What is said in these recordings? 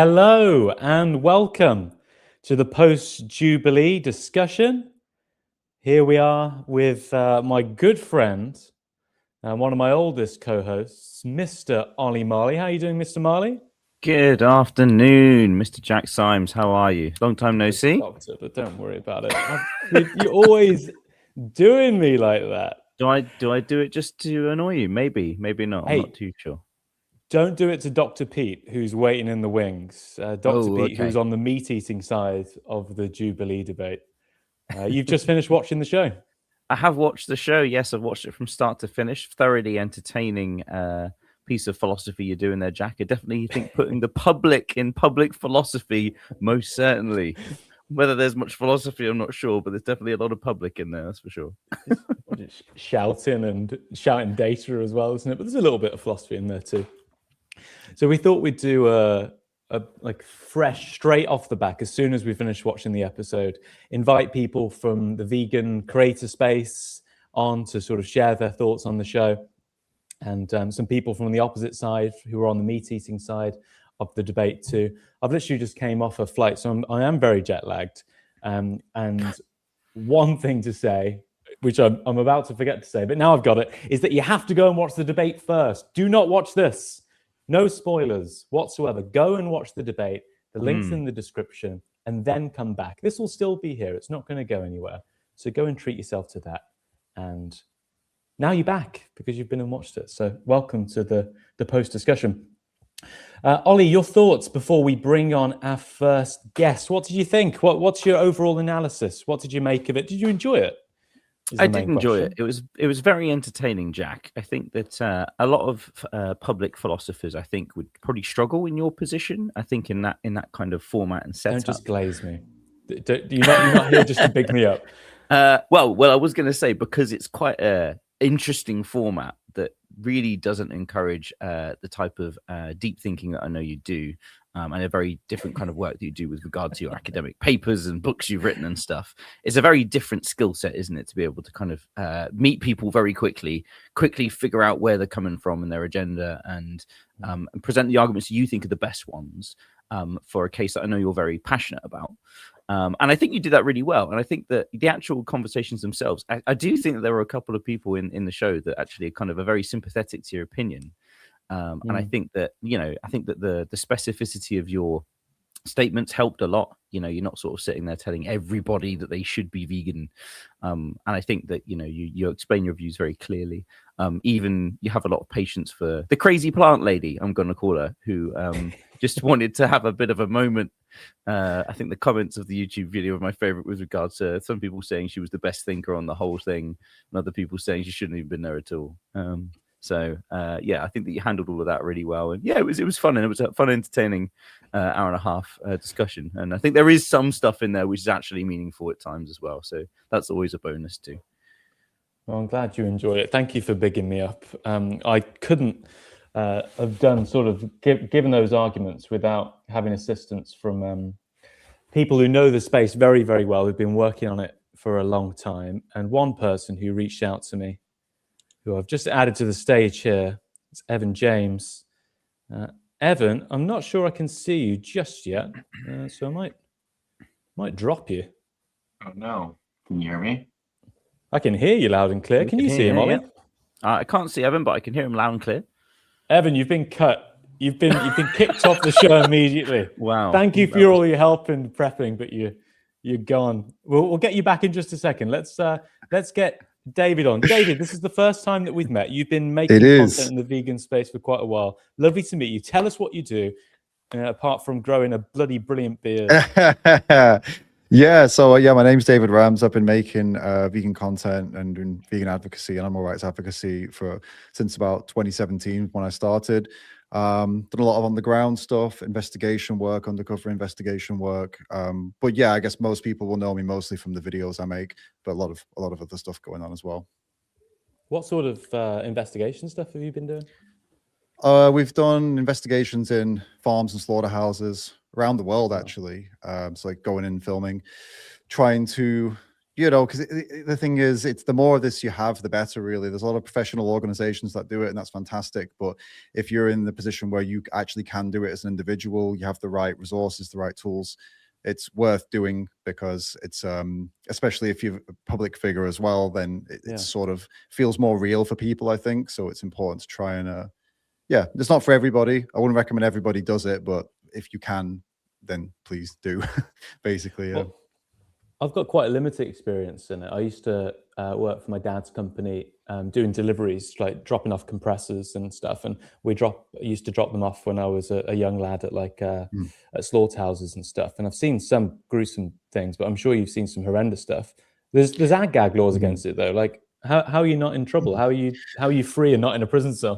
Hello and welcome to the post-Jubilee discussion. Here we are with my good friend and one of my oldest co-hosts, Mr. Ollie Marley. How are you doing, Mr. Marley? Good afternoon, Mr. Jack Symes. How are you? Long time no see. Doctor, but don't worry about it. You're always doing me like that. Do I do it just to annoy you? Maybe not. I'm not too sure. Don't do it to Dr. Pete, who's waiting in the wings. Dr. Pete, who's on the meat-eating side of the Jubilee debate. You've just finished watching the show. I have watched the show. Yes, I've watched it from start to finish. Thoroughly entertaining piece of philosophy you're doing there, Jack. I definitely think putting the public in public philosophy, most certainly. Whether there's much philosophy, I'm not sure, but there's definitely a lot of public in there, that's for sure. Shouting data as well, isn't it? But there's a little bit of philosophy in there too. So we thought we'd do a fresh, straight off the back, as soon as we finish watching the episode, invite people from the vegan creator space on to sort of share their thoughts on the show, and some people from the opposite side who are on the meat-eating side of the debate too. I've literally just came off a flight, so I am very jet lagged. And one thing to say, which I'm about to forget to say, but now I've got it, is that you have to go and watch the debate first. Do not watch this. No spoilers whatsoever. Go and watch the debate. The link's in the description, and then come back. This will still be here. It's not going to go anywhere. So go and treat yourself to that. And now you're back because you've been and watched it. So welcome to the post-discussion. Ollie, your thoughts before we bring on our first guest. What did you think? What's your overall analysis? What did you make of it? Did you enjoy it? I did enjoy it. It was very entertaining, Jack. I think that a lot of public philosophers, I think, would probably struggle in your position. I think in that kind of format and setup. Don't just glaze me. You're not here just to big me up. Well, I was going to say, because it's quite a interesting format that really doesn't encourage the type of deep thinking that I know you do, and a very different kind of work that you do with regard to your academic papers and books you've written and stuff. It's a very different skill set, isn't it, to be able to kind of meet people very quickly figure out where they're coming from and their agenda, and present the arguments you think are the best ones for a case that I know you're very passionate about. And I think you did that really well. And I think that the actual conversations themselves, I do think that there were a couple of people in the show that actually kind of are very sympathetic to your opinion. And I think that, the specificity of your statements helped a lot. You're not sort of sitting there telling everybody that they should be vegan. And I think that, you explain your views very clearly. Even you have a lot of patience for the crazy plant lady, I'm going to call her, who just wanted to have a bit of a moment. I think the comments of the YouTube video are my favorite with regards to some people saying she was the best thinker on the whole thing, and other people saying she shouldn't have been there at all. I think that you handled all of that really well. And it was fun, and it was a fun, entertaining hour and a half discussion. And I think there is some stuff in there which is actually meaningful at times as well. So that's always a bonus too. Well, I'm glad you enjoyed it. Thank you for bigging me up. I couldn't have done sort of given those arguments without having assistance from people who know the space very, very well, who've been working on it for a long time. And one person who reached out to me, who I've just added to the stage here, it's Evan James. Evan, I'm not sure I can see you just yet, so I might drop you. Oh no! Can you hear me? I can hear you loud and clear. Can you see him, Ollie? Yeah. I can't see Evan, but I can hear him loud and clear. Evan, you've been cut. You've been kicked off the show immediately. Wow! Thank you for all your help and prepping, but you're gone. We'll get you back in just a second. Let's get David on. David, this is the first time that we've met. You've been making content in the vegan space for quite a while. Lovely to meet you. Tell us what you do, apart from growing a bloody brilliant beard. My name's David Rams. I've been making vegan content and doing vegan advocacy and animal rights advocacy since about 2017 when I started. Done a lot of on-the-ground stuff, investigation work, undercover investigation work. I guess most people will know me mostly from the videos I make, but a lot of other stuff going on as well. What sort of investigation stuff have you been doing? We've done investigations in farms and slaughterhouses around the world, actually. So like going in, filming, trying to, you know, because the thing is, it's the more of this you have, the better, really. There's a lot of professional organizations that do it, and that's fantastic. But if you're in the position where you actually can do it as an individual, you have the right resources, the right tools, it's worth doing, because it's especially if you're a public figure as well, then it sort of feels more real for people, I think. So it's important to try and yeah, it's not for everybody. I wouldn't recommend everybody does it, but if you can, then please do. Basically, yeah. Well, I've got quite a limited experience in it. I used to work for my dad's company, doing deliveries, like dropping off compressors and stuff. And I used to drop them off when I was a young lad at at slaughterhouses and stuff. And I've seen some gruesome things, but I'm sure you've seen some horrendous stuff. There's ag-gag laws against it though. Like, how are you not in trouble? How are you free and not in a prison cell?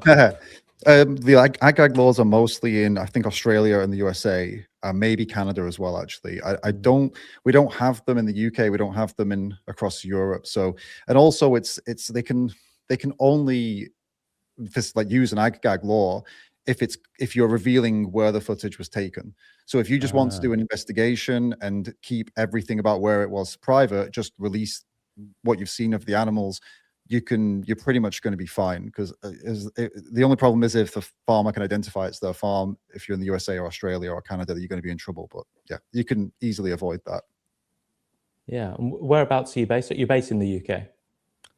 The ag-gag laws are mostly in, I think, Australia and the USA, maybe Canada as well. Actually, we don't have them in the UK. We don't have them across Europe. So, and also they can only use an ag-gag law if you're revealing where the footage was taken. So if you just want to do an investigation and keep everything about where it was private, just release what you've seen of the animals, you're pretty much going to be fine, because the only problem is if the farmer can identify it's their farm. If you're in the USA or Australia or Canada, you're going to be in trouble. But yeah, you can easily avoid that. Yeah. And whereabouts are you based? You're based in the UK?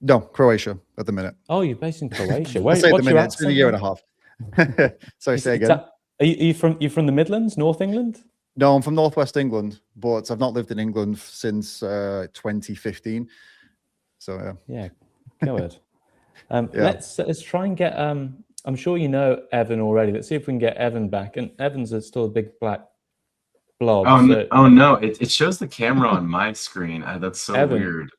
No, Croatia at the minute. Oh, you're based in Croatia. I say at the minute, it's been a year and a half. Sorry, say again. Are you from the Midlands, North England? No, I'm from Northwest England, but I've not lived in England since 2015. So yeah. Go ahead. Let's try and get. I'm sure you know Evan already. Let's see if we can get Evan back. And Evan's still a big black blob. Oh no! It shows the camera on my screen. That's so Evan, weird.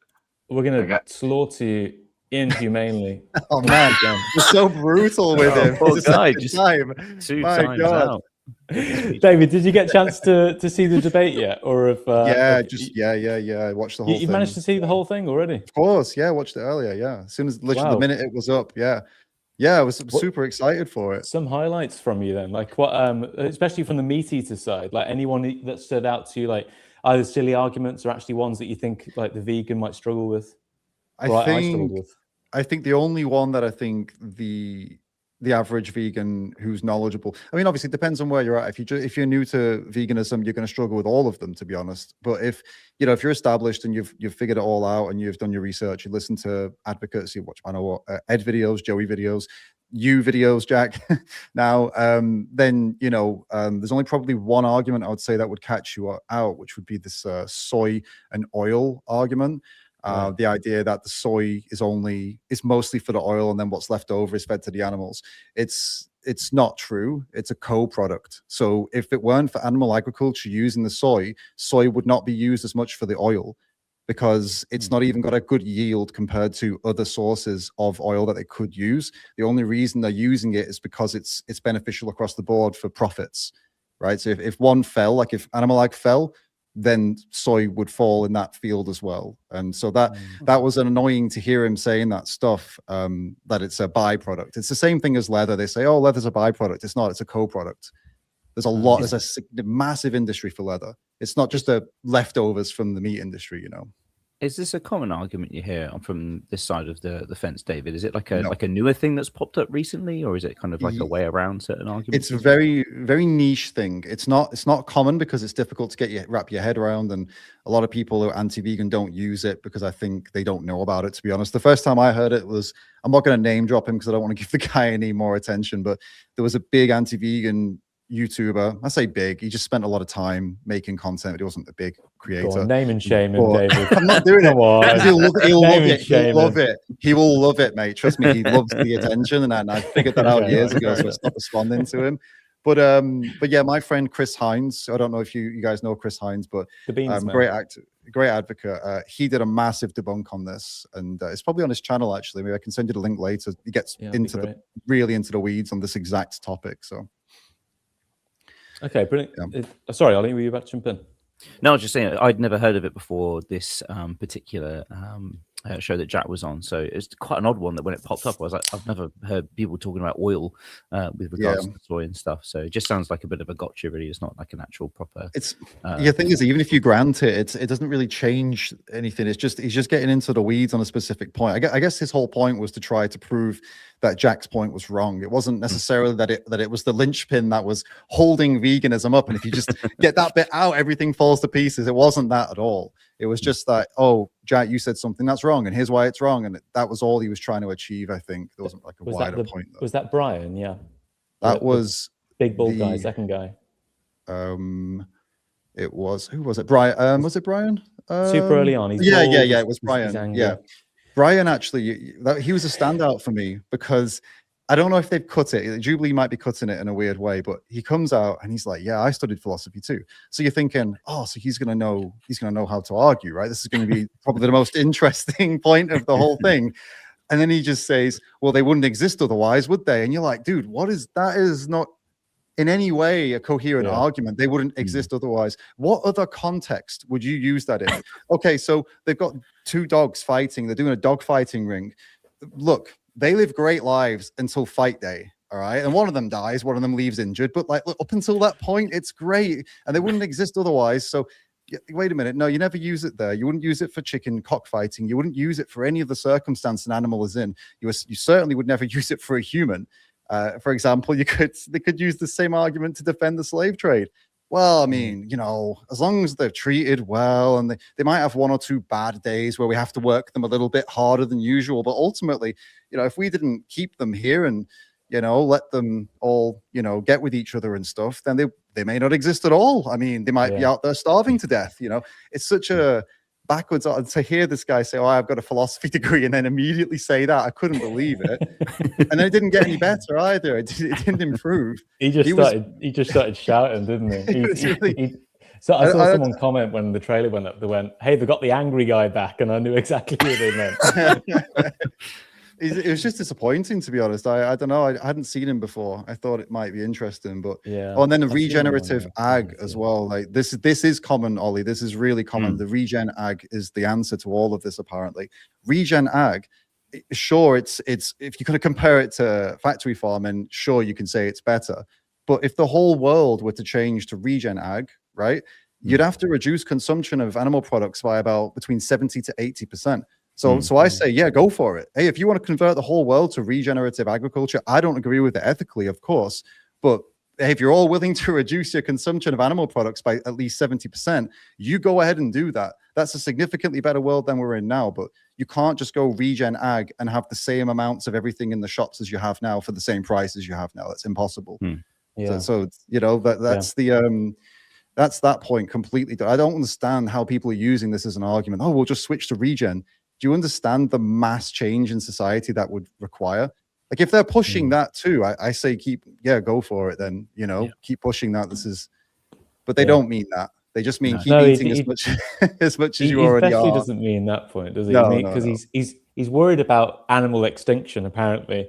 We're gonna slaughter you inhumanely. Oh man, you're so brutal with him. Poor guy, just time. Two My times God. out. David, did you get a chance to see the debate yet, or if yeah, I watched the whole thing. You've managed to see the whole thing already? Of course, yeah, I watched it earlier. Yeah, as soon as literally the minute it was up, yeah, I was super excited for it. Some highlights from you then, like what, especially from the meat eater side, like anyone that stood out to you, like either silly arguments or actually ones that you think like the vegan might struggle with. I think the only one that I think the average vegan who's knowledgeable, I mean, obviously it depends on where you're at. If you're new to veganism, you're going to struggle with all of them, to be honest. But if you're established and you've figured it all out and you've done your research, you listen to advocates, you watch Ed videos, Joey videos, you videos, Jack. Now, then there's only probably one argument I would say that would catch you out, which would be this soy and oil argument. The idea that the soy is mostly for the oil, and then what's left over is fed to the animals. It's not true. It's a co-product. So if it weren't for animal agriculture using the soy would not be used as much for the oil, because it's not even got a good yield compared to other sources of oil that they could use. The only reason they're using it is because it's beneficial across the board for profits, right? So if one fell, like if animal ag fell, then soy would fall in that field as well. And so that was annoying to hear him saying that stuff, that it's a byproduct. It's the same thing as leather. They say, oh, leather's a byproduct. It's not, it's a co-product. There's a massive industry for leather. It's not just the leftovers from the meat industry, Is this a common argument you hear from this side of the fence, David? Is it like a newer thing that's popped up recently, or is it kind of like a way around certain arguments? It's a very, very niche thing. It's not common because it's difficult to wrap your head around, and a lot of people who are anti-vegan don't use it because I think they don't know about it, to be honest. The first time I heard it was, I'm not going to name drop him because I don't want to give the guy any more attention, but there was a big anti-vegan YouTuber. I say big, he just spent a lot of time making content, but he wasn't a big creator. Go on, name and shame him, David. I'm not doing it. He'll love it. He'll love it. He will love it, mate. Trust me, he loves the attention, and I figured that out years ago, so I stopped responding to him. But yeah, my friend Chris Hines, I don't know if you guys know Chris Hines, but great actor, great advocate. He did a massive debunk on this, and it's probably on his channel actually. Maybe I can send you the link later. He gets really into the weeds on this exact topic. So okay, brilliant. Sorry, Ollie, were you about to jump in? No, I was just saying I'd never heard of it before this particular show that Jack was on. So it's quite an odd one that when it popped up, I was like, I've never heard people talking about oil with regards to soy and stuff. So it just sounds like a bit of a gotcha, really. It's not like an actual proper. It's the thing is, even if you grant it, it doesn't really change anything. It's just he's just getting into the weeds on a specific point. I guess his whole point was to try to prove that Jack's point was wrong. It wasn't necessarily that it was the linchpin that was holding veganism up. And if you just get that bit out, everything falls to pieces. It wasn't that at all. It was just that, oh, Jack, you said something that's wrong, and here's why it's wrong. And that was all he was trying to achieve, I think. There wasn't like a wider point. Was that Brian? Yeah. That was big bald guy, second guy. It was, who was it? Brian. Was it Brian? Super early on. Yeah, it was Brian. Yeah. Brian, actually, he was a standout for me because I don't know if they've cut it. Jubilee might be cutting it in a weird way, but he comes out and he's like, yeah, I studied philosophy too. So you're thinking, oh, so he's gonna know how to argue, right? This is going to be probably the most interesting point of the whole thing. And then he just says, well, they wouldn't exist otherwise, would they? And you're like, dude, that is not in any way a coherent argument. They wouldn't exist otherwise. What other context would you use that in? Okay, so they've got two dogs fighting. They're doing a dog fighting ring. Look, they live great lives until fight day. All right. And one of them dies, one of them leaves injured. But like, look, up until that point, it's great. And they wouldn't exist otherwise. So wait a minute. No, you never use it there. You wouldn't use it for chicken cockfighting. You wouldn't use it for any of the circumstance an animal is in. You certainly would never use it for a human. For example, they could use the same argument to defend the slave trade. Well, I mean, as long as they're treated well, and they might have one or two bad days where we have to work them a little bit harder than usual. But ultimately, if we didn't keep them here and, let them all, get with each other and stuff, then they may not exist at all. I mean, they might be out there starving to death. It's such a backwards to hear this guy say, oh, I've got a philosophy degree, and then immediately say that. I couldn't believe it. And then it didn't get any better either. It didn't improve. He just started shouting, didn't he? So I saw someone comment when the trailer went up, they went, hey, they got the angry guy back, and I knew exactly what they meant. It was just disappointing, to be honest. I don't know. I hadn't seen him before. I thought it might be interesting, but and then the regenerative ag as well. Like this is common, Ollie. This is really common. The regen ag is the answer to all of this. Apparently, regen ag. Sure, it's if you're going to compare it to factory farming, sure you can say it's better. But if the whole world were to change to regen ag, right, you'd have to reduce consumption of animal products by about between 70 to 80%. So I say, yeah, go for it. Hey, if you want to convert the whole world to regenerative agriculture, I don't agree with it ethically, of course. But hey, if you're all willing to reduce your consumption of animal products by at least 70%, you go ahead and do that. That's a significantly better world than we're in now. But you can't just go regen ag and have the same amounts of everything in the shops as you have now for the same price as you have now. That's impossible. So that's that point completely. I don't understand how people are using this as an argument. Oh, we'll just switch to regen. Do you understand the mass change in society that would require? Like if they're pushing that too, I say go for it then, keep pushing that. But they don't mean that. They just mean keep eating as much as you already are. He doesn't mean that point, does he? Because he's worried about animal extinction, apparently.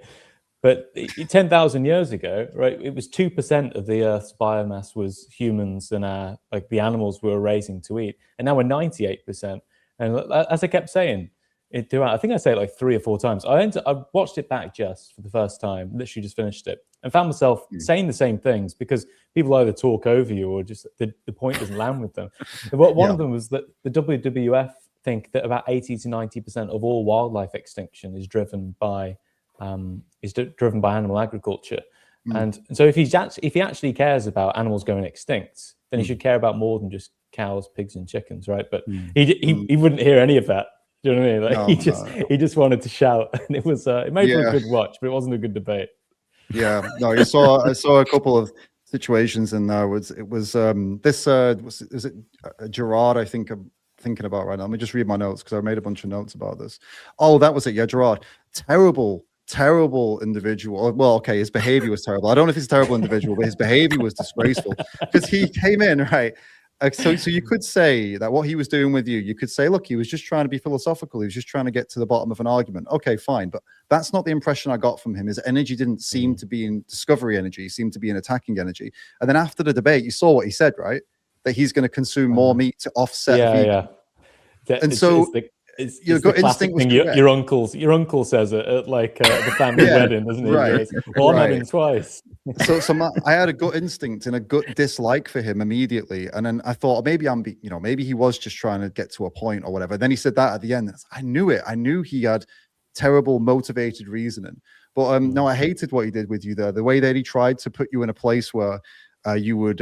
But 10,000 years ago, right, it was 2% of the Earth's biomass was humans and the animals we were raising to eat. And now we're 98%. And as I kept saying, I think I say it like 3 or 4 times. I watched it back just for the first time, literally just finished it, and found myself saying the same things because people either talk over you or just the point doesn't land with them. One of them was that the WWF think that about 80 to 90% of all wildlife extinction is driven by animal agriculture. And so if he actually cares about animals going extinct, then he should care about more than just cows, pigs, and chickens, right? But he wouldn't hear any of that. Do you know what I mean? Like he just wanted to shout, and it was it made for a good watch, but it wasn't a good debate. Yeah, no, I saw a couple of situations in there. Was it Gerard? I think I'm thinking about right now. Let me just read my notes because I made a bunch of notes about this. Oh, that was it. Yeah, Gerard. Terrible individual. Well, okay, his behavior was terrible. I don't know if he's a terrible individual, but his behavior was disgraceful because he came in, right? So you could say that what he was doing with you could say, look, he was just trying to be philosophical. He was just trying to get to the bottom of an argument. Okay, fine. But that's not the impression I got from him. His energy didn't seem to be in discovery energy. He seemed to be in attacking energy. And then after the debate, you saw what he said, right? That he's going to consume more meat to offset. Yeah. And so It's your the gut classic instinct was thing correct. your uncle says it at like the family Yeah, wedding, doesn't he? right, He goes, well, I'm right. having twice. So I had a gut instinct and a gut dislike for him immediately, and then I thought maybe maybe he was just trying to get to a point or whatever. Then he said that at the end. I knew it. I knew he had terrible motivated reasoning. But no, I hated what he did with you there. The way that he tried to put you in a place where you would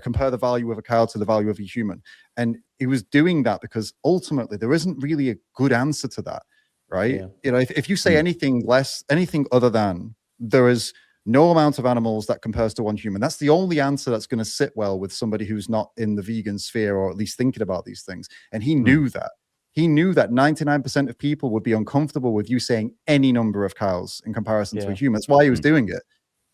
compare the value of a cow to the value of a human, and he was doing that because ultimately there isn't really a good answer to that, right? Yeah. You know, if you say anything other than there is no amount of animals that compares to one human, that's the only answer that's going to sit well with somebody who's not in the vegan sphere or at least thinking about these things. And he knew that. He knew that 99% of people would be uncomfortable with you saying any number of cows in comparison to a human. That's why he was doing it.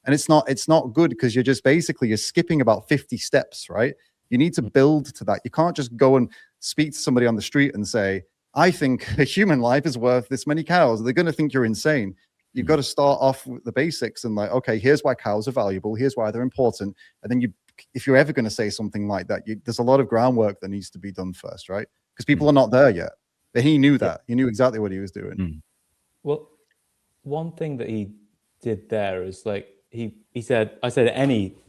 And it's not good, because you're just you're skipping about 50 steps, right? You need to build to that. You can't just go and speak to somebody on the street and say, I think a human life is worth this many cows. They're going to think you're insane. You've got to start off with the basics and like, okay, here's why cows are valuable. Here's why they're important. And then if you're ever going to say something like that, there's a lot of groundwork that needs to be done first, right? Because people are not there yet. But he knew that. He knew exactly what he was doing. Well, one thing that he did there is like, he said, I said,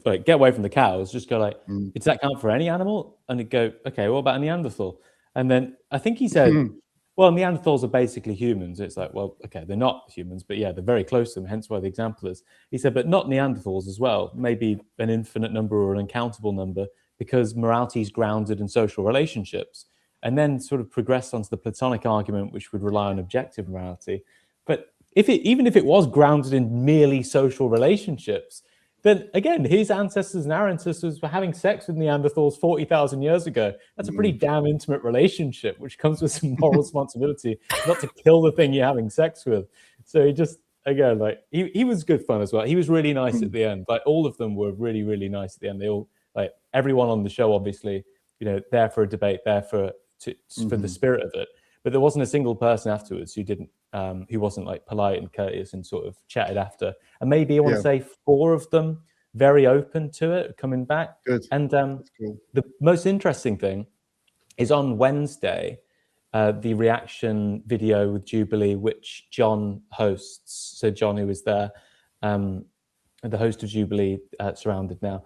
get away from the cows, just go like, does that count for any animal? And he'd go, okay, what about a Neanderthal? And then I think he said, well, Neanderthals are basically humans. It's like, well, okay, they're not humans, but yeah, they're very close to them, hence why the example is. He said, but not Neanderthals as well, maybe an infinite number or an uncountable number, because morality is grounded in social relationships. And then sort of progressed onto the Platonic argument, which would rely on objective morality. But even if it was grounded in merely social relationships, then again, his ancestors and our ancestors were having sex with Neanderthals 40,000 years ago. That's a pretty damn intimate relationship, which comes with some moral responsibility, not to kill the thing you're having sex with. So he just, again, like he was good fun as well. He was really nice at the end. Like all of them were really, really nice at the end. They all, like everyone on the show, obviously, there for a debate, there for the spirit of it. But there wasn't a single person afterwards who wasn't like polite and courteous and sort of chatted after. And maybe I want to say 4 of them very open to it coming back. Good. And cool. The most interesting thing is on Wednesday, the reaction video with Jubilee, which John hosts. So John, who was there, the host of Jubilee, Surrounded now.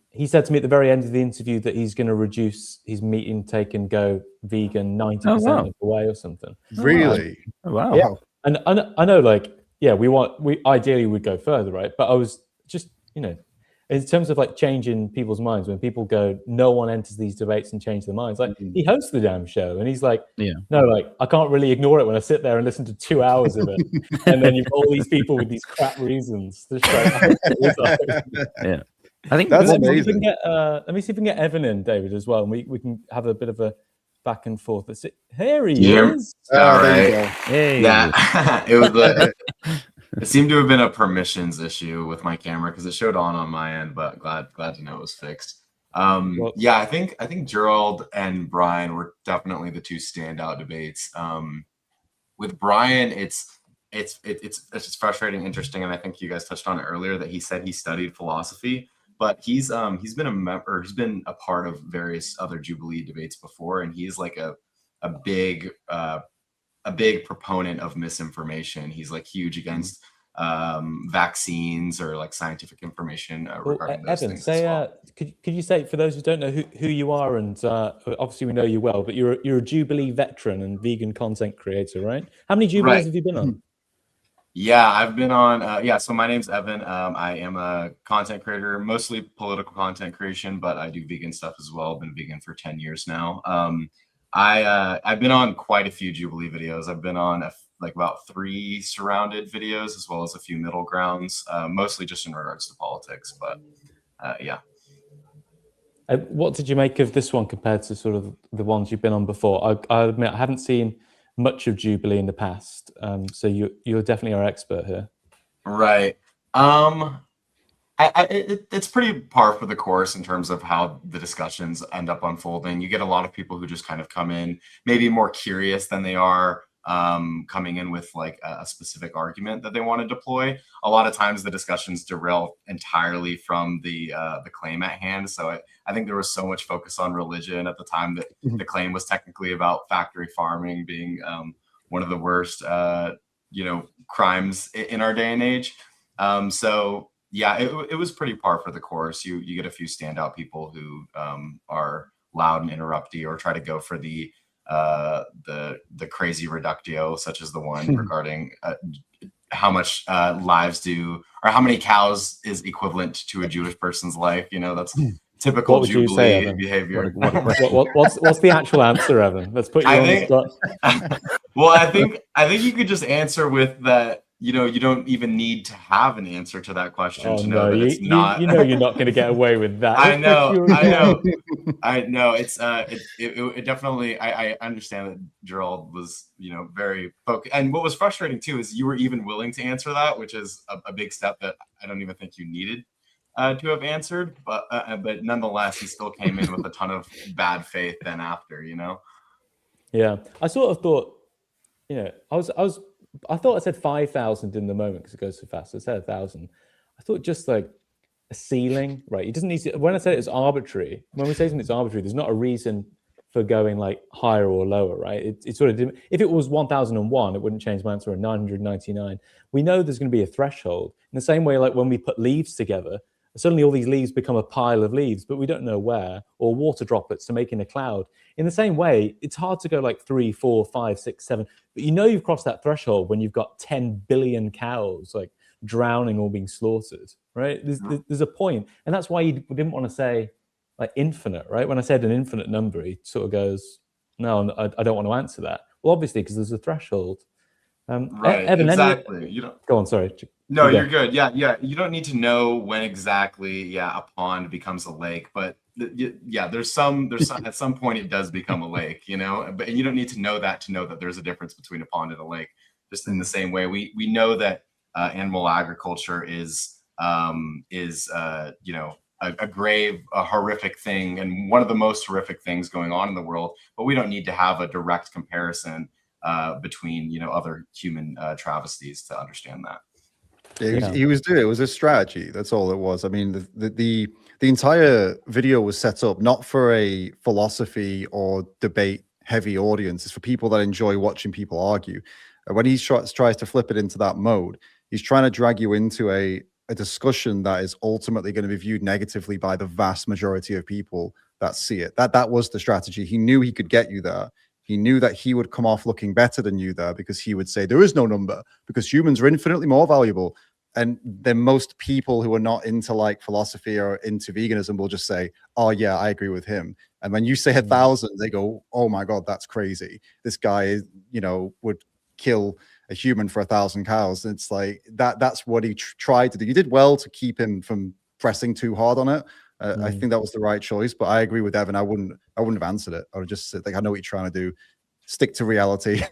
He said to me at the very end of the interview that he's going to reduce his meat intake and go vegan 90% of the way or something. Really? Wow. Yeah. And I know, like, yeah, we ideally would go further, right? But I was just, in terms of like changing people's minds, when people go, no one enters these debates and change their minds. Like he hosts the damn show, and he's like, no, like I can't really ignore it when I sit there and listen to 2 hours of it, and then you've got all these people with these crap reasons. Yeah. I think that's amazing. amazing. Let me see if we can get Evan in, David, as well, and we can have a bit of a back and forth. Here he is. All there you right. go. Hey. Yeah, it was. It seemed to have been a permissions issue with my camera because it showed on my end, but glad to know it was fixed. Yeah, I think Gerald and Brian were definitely the 2 standout debates. With Brian, it's just frustrating, interesting, and I think you guys touched on it earlier that he said he studied philosophy. But he's been a member, he's been a part of various other Jubilee debates before, and he's like a big proponent of misinformation. He's like huge against vaccines or like scientific information regarding those Evan, things. say, as well. could you say, for those who don't know who you are, and obviously we know you well, but you're a Jubilee veteran and vegan content creator, right? How many Jubilees have you been on? Yeah, I've been on, so my name's Evan. I am a content creator, mostly political content creation, but I do vegan stuff as well. I've been vegan for 10 years now. I've been on quite a few Jubilee videos. I've been on about 3 surrounded videos, as well as a few middle grounds, mostly just in regards to politics, but yeah. What did you make of this one compared to sort of the ones you've been on before? I admit I haven't seen much of Jubilee in the past, so you're definitely our expert here. Right. It's pretty par for the course in terms of how the discussions end up unfolding. You get a lot of people who just kind of come in maybe more curious than they are coming in with like a specific argument that they want to deploy. A lot of times the discussions derail entirely from the claim at hand. So I think there was so much focus on religion at the time that the claim was technically about factory farming being one of the worst crimes in our day and age. So yeah, it was pretty par for the course. You get a few standout people who are loud and interrupty or try to go for the crazy reductio, such as the one regarding how much lives do, or how many cows is equivalent to a Jewish person's life. That's typical Jubilee behavior. What's the actual answer, Evan? Let's put you on the spot. Well, I think you could just answer with that. You don't even need to have an answer to that question to know that it's not. You're not going to get away with that. I know. It definitely. I understand that Gerald was, very focused. And what was frustrating too is you were even willing to answer that, which is a big step that I don't even think you needed to have answered. But nonetheless, he still came in with a ton of bad faith then after. Yeah, I sort of thought, I thought I said 5,000 in the moment because it goes so fast. I said 1,000. I thought just like a ceiling, right? It doesn't need to. When I said it's arbitrary, when we say something's arbitrary, there's not a reason for going like higher or lower, right? It sort of didn't. If it was 1,001, it wouldn't change my answer. Or 999, we know there's going to be a threshold. In the same way, like when we put leaves together, suddenly all these leaves become a pile of leaves, but we don't know where, or water droplets to make in a cloud. In the same way, it's hard to go like 3, 4, 5, 6, 7, but you've crossed that threshold when you've got 10 billion cows like drowning or being slaughtered, right? There's a point, and that's why you didn't want to say like infinite, right? When I said an infinite number, he sort of goes, no, I don't want to answer that. Well, obviously, because there's a threshold. Right, Evan, exactly. Go on, sorry. No, you're good. Yeah. You don't need to know when exactly, a pond becomes a lake, but there's some at some point it does become a lake, but you don't need to know that there's a difference between a pond and a lake. Just in the same way, we know that animal agriculture is a grave, a horrific thing, and one of the most horrific things going on in the world, but we don't need to have a direct comparison between other human travesties to understand that. Yeah, he was doing it. It was a strategy. That's all it was. I mean, the entire video was set up not for a philosophy or debate heavy audience. It's for people that enjoy watching people argue. When he tries to flip it into that mode, he's trying to drag you into a discussion that is ultimately going to be viewed negatively by the vast majority of people that see it. That was the strategy. He knew he could get you there. He knew that he would come off looking better than you there because he would say there is no number because humans are infinitely more valuable. And then most people who are not into like philosophy or into veganism will just say, oh yeah, I agree with him. And when you say 1,000, they go, oh my God, that's crazy. This guy, would kill a human for 1,000 cows. And it's like that's what he tried to do. You did well to keep him from pressing too hard on it. I think that was the right choice, but I agree with Evan. I wouldn't have answered it. I would just say, like, I know what you're trying to do. Stick to reality.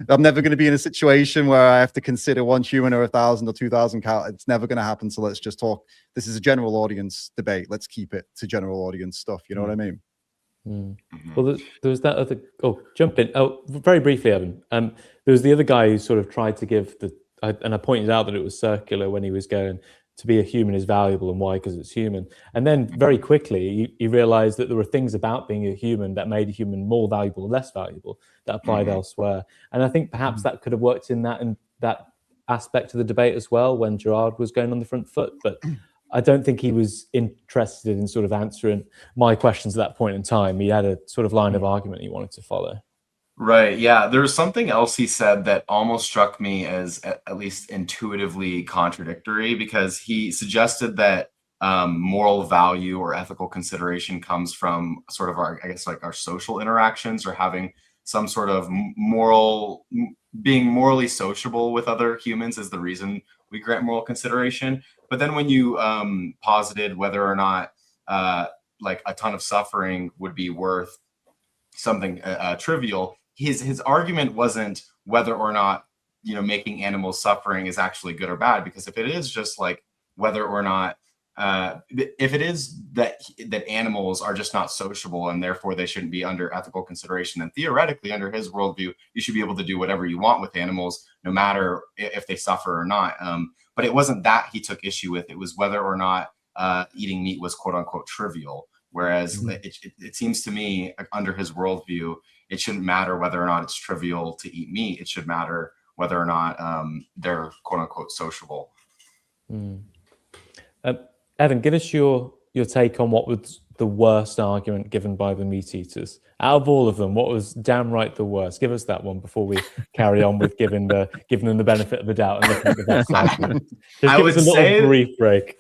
I'm never going to be in a situation where I have to consider one human or 1,000 or 2,000 cows. It's never going to happen. So let's just talk. This is a general audience debate. Let's keep it to general audience stuff. You know what I mean? Well, there was that other. Oh, jump in. Oh, very briefly, Evan. There was the other guy who sort of tried to give and I pointed out that it was circular when he was going, to be a human is valuable, and why? Because it's human. And then very quickly he realized that there were things about being a human that made a human more valuable or less valuable that applied elsewhere. And I think perhaps that could have worked in that aspect of the debate as well when Gerard was going on the front foot. But I don't think he was interested in sort of answering my questions at that point in time. He had a sort of line of argument he wanted to follow. Right. Yeah. There was something else he said that almost struck me as at least intuitively contradictory, because he suggested that moral value or ethical consideration comes from sort of our social interactions, or having some sort of being morally sociable with other humans is the reason we grant moral consideration. But then when you posited whether or not like a ton of suffering would be worth something trivial, his argument wasn't whether or not making animals suffering is actually good or bad, because if it is just like whether or not if it is that animals are just not sociable and therefore they shouldn't be under ethical consideration, then theoretically, under his worldview, you should be able to do whatever you want with animals, no matter if they suffer or not. But it wasn't that he took issue with; it was whether or not eating meat was "quote unquote" trivial. Whereas it seems to me, under his worldview, it shouldn't matter whether or not it's trivial to eat meat. It should matter whether or not they're "quote unquote" sociable. Evan, give us your take on what was the worst argument given by the meat eaters. Out of all of them, what was damn right the worst? Give us that one before we carry on with giving them the benefit of the doubt and looking at the best argument. Just give us a little brief break.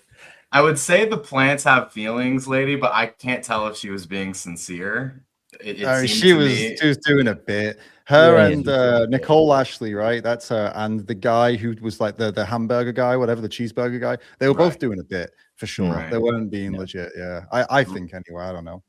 I would say the plants have feelings, lady, but I can't tell if she was being sincere. She was doing a bit. Her and Nicole Ashley, right? That's her. And the guy who was like the hamburger guy, whatever, the cheeseburger guy. They were both doing a bit for sure. Right. They weren't being legit. Yeah, I think anyway. I don't know.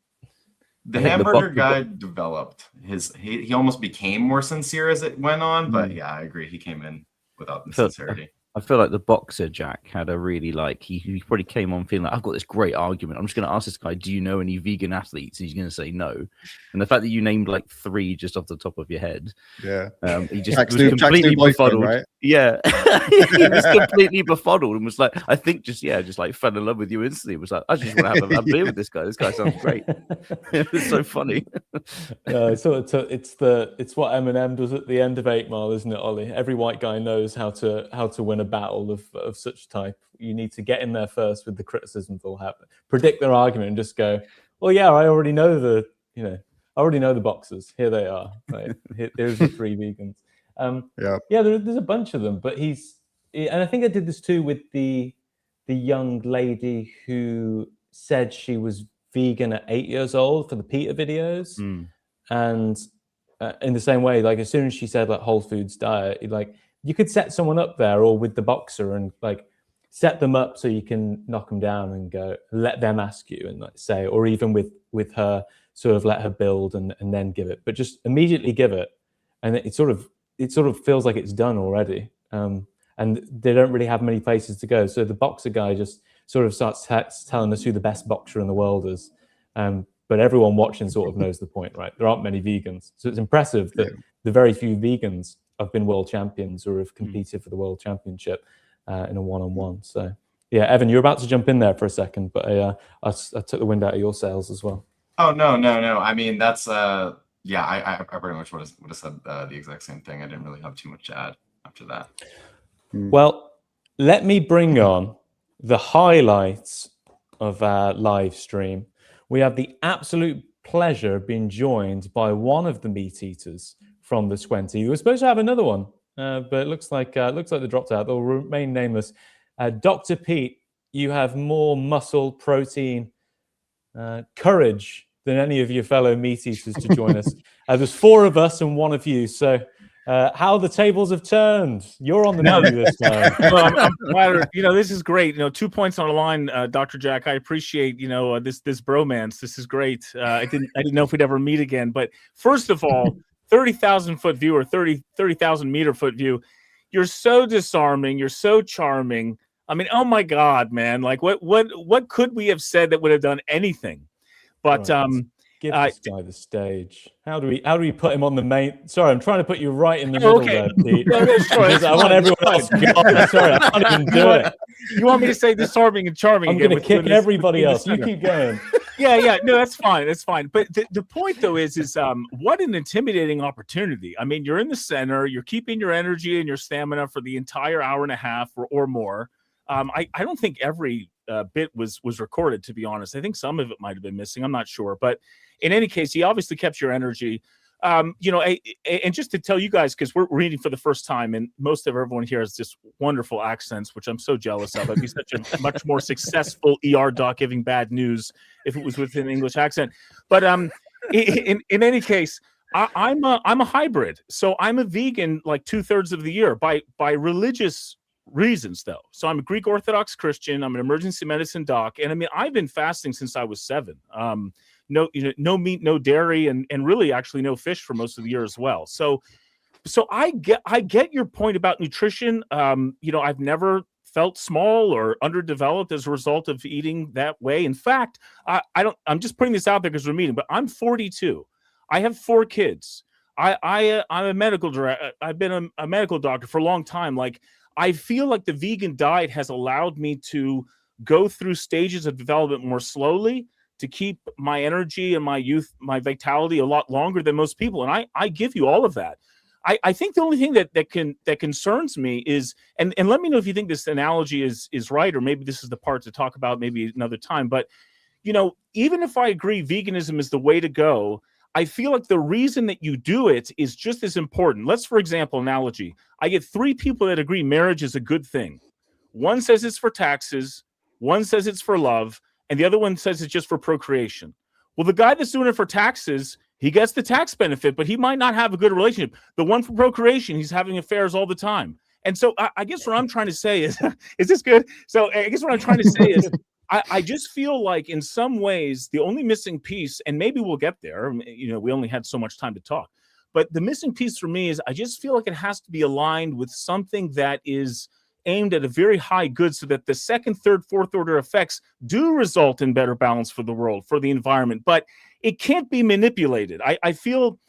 The hamburger guy developed he almost became more sincere as it went on. But yeah, I agree. He came in without the sincerity. I feel like the boxer Jack had a really he probably came on feeling like, I've got this great argument. I'm just going to ask this guy, do you know any vegan athletes? And he's going to say no. And the fact that you named like 3 just off the top of your head, he just was completely befuddled. Right? Yeah, he was completely befuddled and was like, I think just like fell in love with you instantly. It was like, I just want to have a beer with this guy. This guy sounds great. It was so funny. It's what Eminem does at the end of 8 Mile, isn't it, Ollie? Every white guy knows how to win a battle of such type. You need to get in there first with the criticisms they'll have, predict their argument, and just go, well, yeah, I already know the boxers. Here they are. Right? There's the 3 vegans. There's a bunch of them, but and I think I did this too with the young lady who said she was vegan at 8 years old for the PETA videos, and in the same way, like as soon as she said like whole foods diet, like you could set someone up there or with the boxer and like set them up so you can knock them down and go, let them ask you and like say, or even with her, sort of let her build and then give it, but just immediately give it. And it sort of feels like it's done already. And they don't really have many places to go. So the boxer guy just sort of starts telling us who the best boxer in the world is. But everyone watching sort of knows the point, right? There aren't many vegans. So it's impressive that the very few vegans have been world champions or have competed for the world championship in a one-on-one. So yeah, Evan, you're about to jump in there for a second, but I took the wind out of your sails as well. Oh, no. I mean, that's, I pretty much would have said the exact same thing. I didn't really have too much to add after that. Well, let me bring on the highlights of our live stream. We have the absolute pleasure of being joined by one of the meat eaters from the 20. We were supposed to have another one, but it looks like they dropped out. They'll remain nameless. Dr. Pete, you have more muscle, protein, courage than any of your fellow meat eaters to join us. There's 4 of us and 1 of you. So how the tables have turned. You're on the menu this time. Well, I'm flattered. This is great. 2 points on the line, Dr. Jack. I appreciate, this bromance. This is great. I didn't know if we'd ever meet again. But first of all, 30,000 foot view or 30,000 meter foot view. You're so disarming. You're so charming. I mean, oh my God, man! Like, what could we have said that would have done anything? But give this guy the stage. How do we put him on the main? Sorry, I'm trying to put you right in the middle there, Pete. I want everyone else. Sorry, I can't even do it. You want me to say disarming and charming? I'm going to kick everybody else. You keep going. Yeah. No, that's fine. That's fine. But the point though is what an intimidating opportunity. I mean, you're in the center. You're keeping your energy and your stamina for the entire hour and a half or more. I don't think every bit was recorded, to be honest. I think some of it might have been missing. I'm not sure. But in any case, he obviously kept your energy. And just to tell you guys, because we're reading for the first time, and most of everyone here has just wonderful accents, which I'm so jealous of. I'd be such a much more successful ER doc giving bad news if it was with an English accent. But in any case, I'm a hybrid. So I'm a vegan like 2/3 of the year by religious reasons, though. So I'm a Greek Orthodox Christian. I'm an emergency medicine doc, and I mean I've been fasting since I was 7. No meat, no dairy, and really actually no fish for most of the year as well. So I get your point about nutrition. I've never felt small or underdeveloped as a result of eating that way. In fact, I'm just putting this out there because we're meeting, but I'm 42. I have 4 kids. I'm a medical director. I've been a medical doctor for a long time. Like, I feel like the vegan diet has allowed me to go through stages of development more slowly, to keep my energy and my youth, my vitality a lot longer than most people. And I give you all of that. I think the only thing that concerns me is, and let me know if you think this analogy is right, or maybe this is the part to talk about maybe another time. But, you know, even if I agree veganism is the way to go, I feel like the reason that you do it is just as important. Let's, for example, analogy. I get 3 people that agree marriage is a good thing. One says it's for taxes, one says it's for love, and the other one says it's just for procreation. Well, the guy that's doing it for taxes, he gets the tax benefit, but he might not have a good relationship. The one for procreation, he's having affairs all the time. And so I guess what I'm trying to say is, is this good? So I guess what I'm trying to say is, I just feel like in some ways, the only missing piece, and maybe we'll get there, you know, we only had so much time to talk, but the missing piece for me is I just feel like it has to be aligned with something that is aimed at a very high good, so that the second, third, fourth order effects do result in better balance for the world, for the environment, but it can't be manipulated. I feel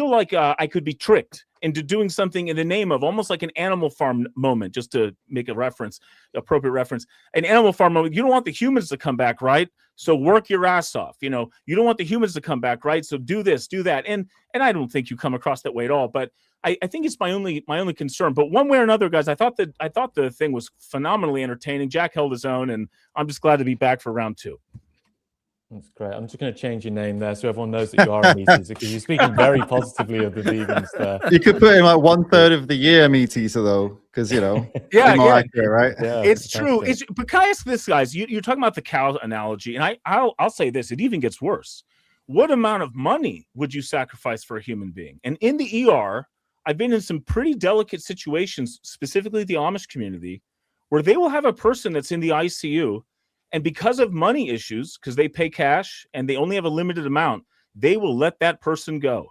like I could be tricked into doing something in the name of almost like an Animal Farm moment, just to make a reference, appropriate reference. An Animal Farm moment, you don't want the humans to come back, right? So work your ass off. You know, you don't want the humans to come back, right? So do this, do that. And I don't think you come across that way at all, but I think it's my only concern. But one way or another, guys, I thought the thing was phenomenally entertaining. Jack held his own, and I'm just glad to be back for round 2. That's great. I'm just going to change your name there so everyone knows that you are a meat eater, because you're speaking very positively of the vegans there. You could put in like 1/3 of the year meat eater though, because you know, more accurate, right? Yeah, it's true. But can I ask this, guys? You're talking about the cow analogy, and I'll say this: it even gets worse. What amount of money would you sacrifice for a human being? And in the ER, I've been in some pretty delicate situations, specifically the Amish community, where they will have a person that's in the ICU. And because of money issues, because they pay cash and they only have a limited amount, they will let that person go.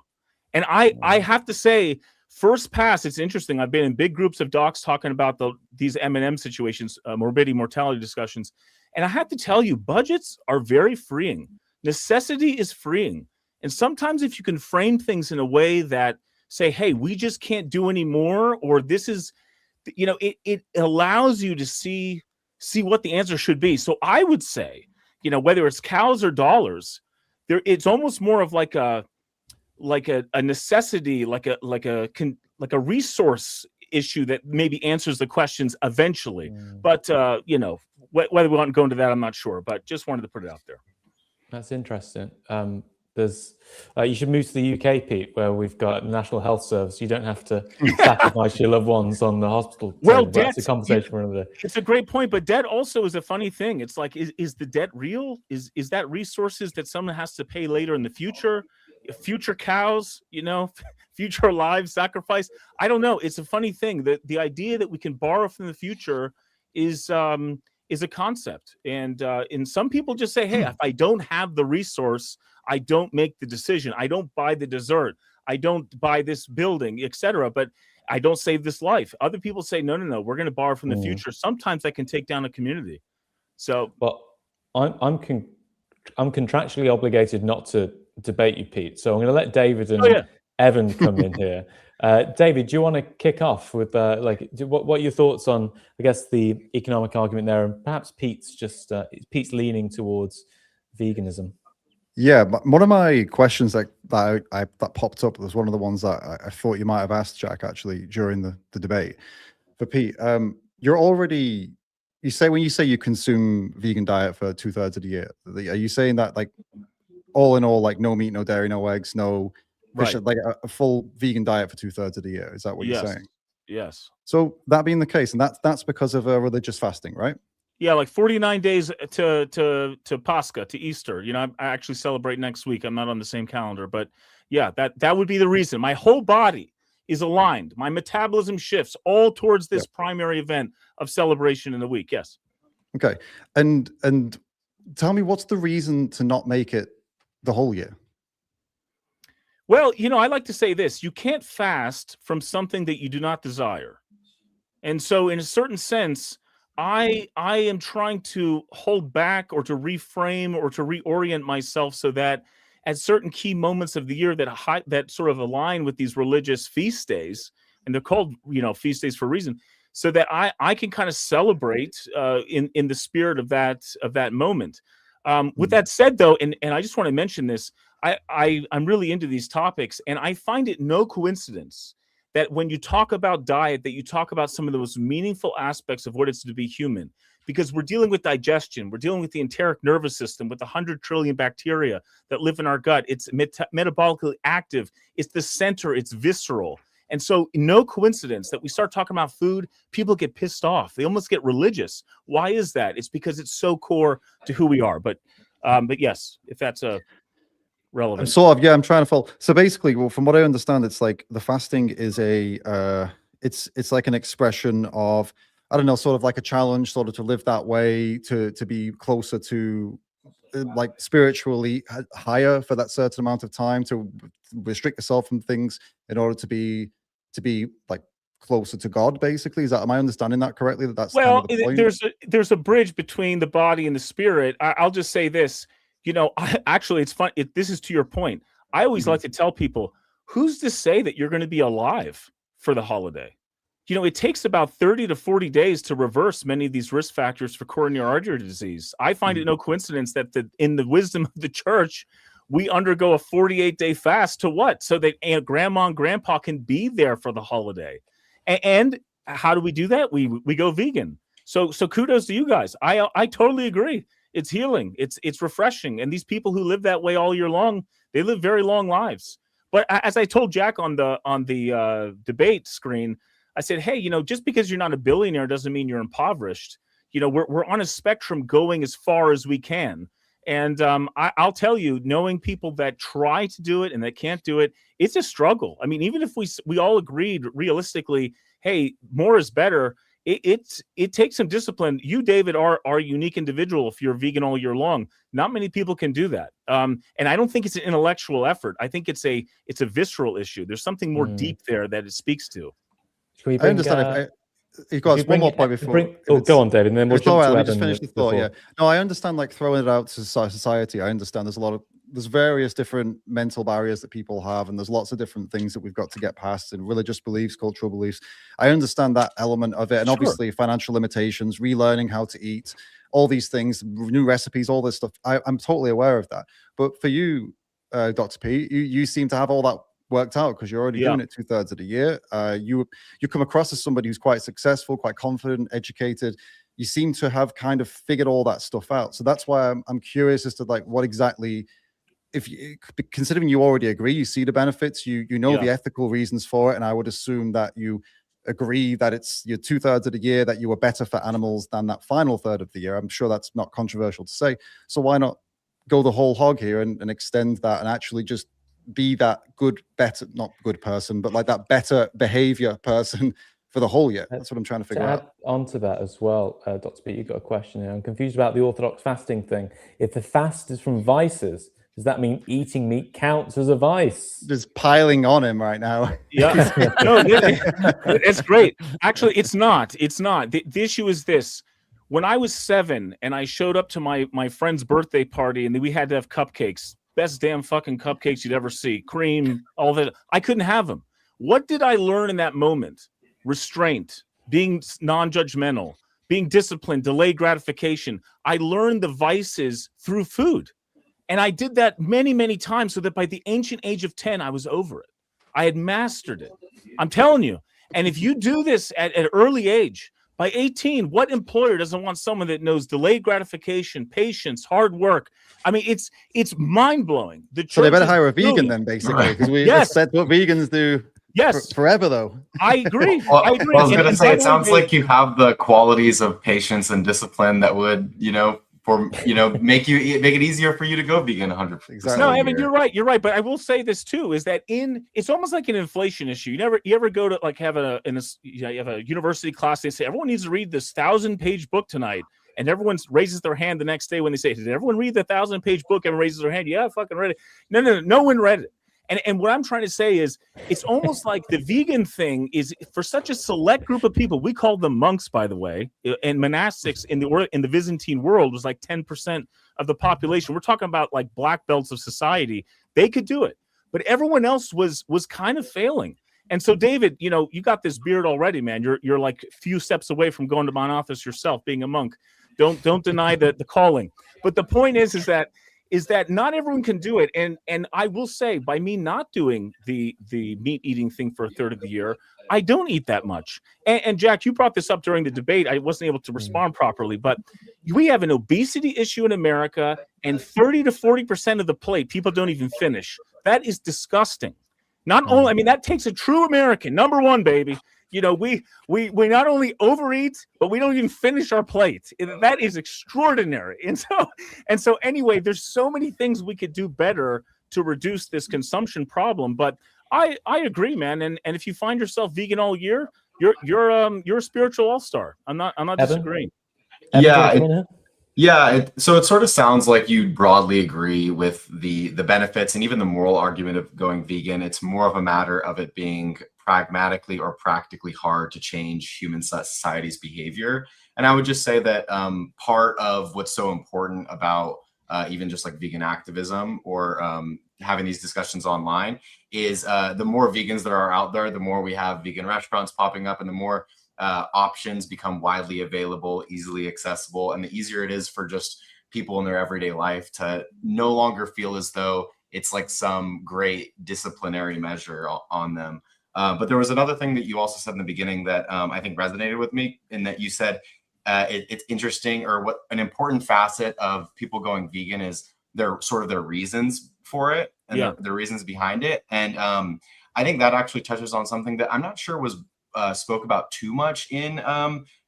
And I have to say, first pass, it's interesting. I've been in big groups of docs talking about these M&M situations, morbidity, mortality discussions. And I have to tell you, budgets are very freeing. Necessity is freeing. And sometimes if you can frame things in a way that say, hey, we just can't do any more, or this is, you know, it allows you to see what the answer should be. So I would say, you know, whether it's cows or dollars, it's almost more of like a necessity, like a resource issue that maybe answers the questions eventually. But you know, whether we want to go into that, I'm not sure. But just wanted to put it out there. That's interesting. There's you should move to the UK, Pete, where we've got National Health Service. You don't have to sacrifice your loved ones on the hospital. Well, that's a conversation for another day. It's a great point, but debt also is a funny thing. It's like, is the debt real? Is that resources that someone has to pay later in the future? Future cows, you know, future lives sacrifice. I don't know. It's a funny thing that the idea that we can borrow from the future is a concept, and some people just say, hey, if I don't have the resource, I don't make the decision. I don't buy the dessert. I don't buy this building, etc. But I don't save this life. Other people say, no, we're going to borrow from the future. Sometimes that can take down a community. So, well, I'm contractually obligated not to debate you, Pete. So I'm going to let David and Evan come in here. David, do you want to kick off with what are your thoughts on, I guess, the economic argument there, and perhaps Pete's leaning towards veganism? Yeah, one of my questions that popped up was one of the ones that I thought you might have asked, Jack, actually during the debate. For Pete, you say when you say you consume vegan diet for 2/3 of the year, are you saying that like all in all, like no meat, no dairy, no eggs, no fish, like a full vegan diet for 2/3 of the year? Is that what you're saying? Yes. So that being the case, and that's because of religious fasting, right? Yeah, like 49 days to Pascha, to Easter. You know, I actually celebrate next week. I'm not on the same calendar, but yeah, that would be the reason. My whole body is aligned. My metabolism shifts all towards this primary event of celebration in the week. Yes. Okay. And tell me, what's the reason to not make it the whole year? Well, you know, I like to say this: you can't fast from something that you do not desire. And so in a certain sense, I am trying to hold back or to reframe or to reorient myself so that at certain key moments of the year that sort of align with these religious feast days, and they're called, feast days for a reason, so that I can kind of celebrate in the spirit of that moment. With that said, though, and I just want to mention this, I'm really into these topics, and I find it no coincidence that when you talk about diet, that you talk about some of the most meaningful aspects of what it's to be human, because we're dealing with digestion, we're dealing with the enteric nervous system, with 100 trillion bacteria that live in our gut. It's metabolically active. It's the center. It's visceral. And so no coincidence that we start talking about food, people get pissed off. They almost get religious. Why is that? It's because it's so core to who we are. But yes, if that's a relevant. I'm trying to follow. So basically, well, from what I understand, it's like the fasting is it's like an expression of, I don't know, sort of like a challenge, sort of to live that way, to be closer to like spiritually higher for that certain amount of time, to restrict yourself from things in order to be like closer to God, basically. Am I understanding that correctly? That's well, kind of the point? there's a bridge between the body and the spirit. I'll just say this. Actually, it's fun. This is to your point. I always like to tell people, who's to say that you're going to be alive for the holiday? It takes about 30 to 40 days to reverse many of these risk factors for coronary artery disease. I find it no coincidence that in the wisdom of the church, we undergo a 48-day fast to what? So that grandma and grandpa can be there for the holiday. And how do we do that? We go vegan. So kudos to you guys. I totally agree. It's healing. It's refreshing. And these people who live that way all year long, they live very long lives. But as I told Jack on the debate screen, I said, hey, just because you're not a billionaire doesn't mean you're impoverished. We're on a spectrum going as far as we can. And I'll tell you, knowing people that try to do it and that can't do it, it's a struggle. I mean, even if we all agreed realistically, hey, more is better, it takes some discipline. You, David, are a unique individual if you're vegan all year long. Not many people can do that. And I don't think it's an intellectual effort. I think it's a visceral issue. There's something more deep there that it speaks to. I understand. You've got one more point before. Go on, David, and then we'll jump to Let me just finish the thought. Yeah. No, I understand, like, throwing it out to society. I understand there's various different mental barriers that people have, and there's lots of different things that we've got to get past, and religious beliefs, cultural beliefs. I understand that element of it, and obviously financial limitations, relearning how to eat, all these things, new recipes, all this stuff. I'm totally aware of that. But for you, Dr. P, you seem to have all that worked out because you're already doing it 2/3 of the year. You come across as somebody who's quite successful, quite confident, educated. You seem to have kind of figured all that stuff out. So that's why I'm curious as to, like, what exactly, considering you already agree, you see the benefits, you know the ethical reasons for it, and I would assume that you agree that it's your 2/3 of the year that you were better for animals than that final third of the year. I'm sure that's not controversial to say. So why not go the whole hog here and extend that and actually just be that better, not good person, but like that better behavior person for the whole year? That's what I'm trying to figure out. Add onto that as well, Dr. Pete, you've got a question here. I'm confused about the orthodox fasting thing. If the fast is from vices, does that mean eating meat counts as a vice? Just piling on him right now. Yeah, no, it's great. Actually, it's not. It's not. The issue is this. When I was 7 and I showed up to my friend's birthday party and we had to have cupcakes, best damn fucking cupcakes you'd ever see, cream, all that. I couldn't have them. What did I learn in that moment? Restraint, being non-judgmental, being disciplined, delayed gratification. I learned the vices through food. And I did that many, many times so that by the ancient age of 10, I was over it. I had mastered it. I'm telling you. And if you do this at an early age, by 18, what employer doesn't want someone that knows delayed gratification, patience, hard work? I mean, it's mind-blowing. So they better hire a vegan then, basically, because that's what vegans do. Yes, forever though. I agree. Well, I agree. I was going to say, it sounds like you have the qualities of patience and discipline that would, make it easier for you to go vegan 100%. Exactly. No, Evan, you're right. But I will say this too: is that it's almost like an inflation issue. You ever go to like have a university class? They say everyone needs to read this 1,000-page book tonight, and everyone raises their hand the next day when they say, "Did everyone read the 1,000-page book?" Everyone raises their hand. Yeah, I fucking read it. No one read it. And what I'm trying to say is, it's almost like the vegan thing is for such a select group of people. We call them monks, by the way, and monastics in the Byzantine world was like 10% of the population. We're talking about like black belts of society. They could do it, but everyone else was kind of failing. And so, David, you know, you got this beard already, man. You're like a few steps away from going to Mount Athos yourself, being a monk. Don't deny the calling. But the point is that not everyone can do it. And I will say, by me not doing the meat eating thing for a third of the year, I don't eat that much. And Jack, you brought this up during the debate. I wasn't able to respond properly, but we have an obesity issue in America, and 30 to 40% of the plate people don't even finish. That is disgusting. Not only, I mean, that takes a true American. Number one, baby. You know, we not only overeat, but we don't even finish our plate. That is extraordinary. And so anyway, there's so many things we could do better to reduce this consumption problem. But I agree, man. And if you find yourself vegan all year, you're a spiritual all-star. I'm not disagreeing. So it sort of sounds like you broadly agree with the benefits and even the moral argument of going vegan. It's more of a matter of it being pragmatically or practically hard to change human society's behavior. And I would just say that part of what's so important about even just like vegan activism or having these discussions online is the more vegans that are out there, the more we have vegan restaurants popping up, and the more options become widely available, easily accessible, and the easier it is for just people in their everyday life to no longer feel as though it's like some great disciplinary measure on them. But there was another thing that you also said in the beginning that I think resonated with me, in that you said it's interesting, or what an important facet of people going vegan is their reasons for it and their reasons behind it. And I think that actually touches on something that I'm not sure was spoke about too much in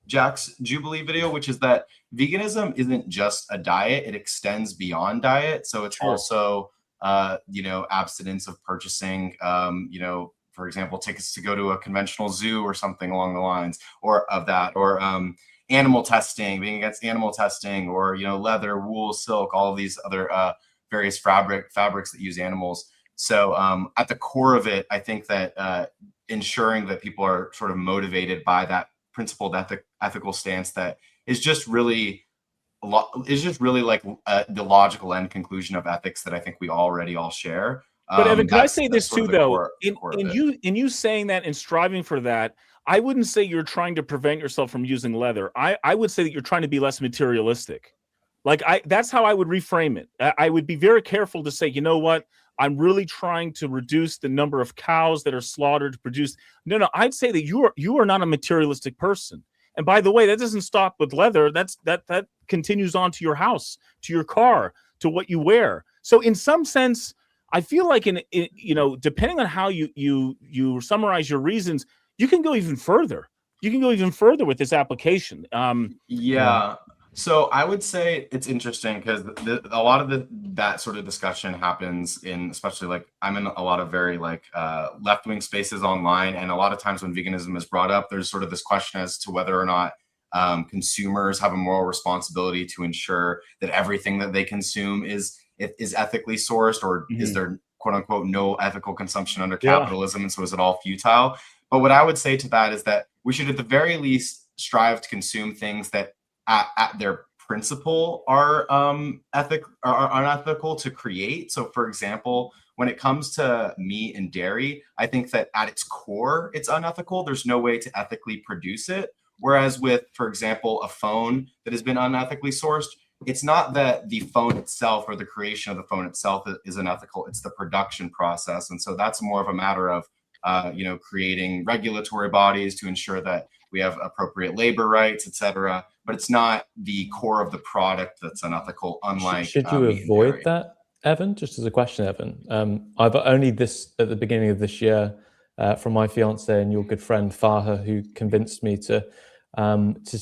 Jack's Jubilee video, which is that veganism isn't just a diet; it extends beyond diet. So it's also abstinence of purchasing for example, tickets to go to a conventional zoo or something along the lines or of that, or animal testing, being against animal testing, or leather, wool, silk, all of these other various fabrics that use animals. So at the core of it, I think that ensuring that people are sort of motivated by that principled ethical stance that is just really like the logical end conclusion of ethics that I think we already all share. But Evan, can I say this too, though? In you saying that and striving for that, I wouldn't say you're trying to prevent yourself from using leather. I would say that you're trying to be less materialistic. That's how I would reframe it. I would be very careful to say, you know what? I'm really trying to reduce the number of cows that are slaughtered to produce. No, I'd say that you are not a materialistic person. And by the way, that doesn't stop with leather. That continues on to your house, to your car, to what you wear. So in some sense, I feel like depending on how you summarize your reasons, you can go even further. You can go even further with this application. So I would say it's interesting because a lot of that sort of discussion happens in, especially like I'm in a lot of very left-wing spaces online, and a lot of times when veganism is brought up, there's sort of this question as to whether or not consumers have a moral responsibility to ensure that everything that they consume is ethically sourced, or is there quote unquote no ethical consumption under capitalism, and so is it all futile? But what I would say to that is that we should at the very least strive to consume things that at their principle are unethical to create. So for example, when it comes to meat and dairy, I think that at its core it's unethical. There's no way to ethically produce it. Whereas with, for example, a phone that has been unethically sourced, it's not that the phone itself or the creation of the phone itself is unethical, it's the production process. And so that's more of a matter of creating regulatory bodies to ensure that we have appropriate labor rights, etc. But it's not the core of the product that's unethical, unlike should you avoid that, Evan? Just as a question, Evan. I've only this at the beginning of this year from my fiance and your good friend Faha, who convinced me to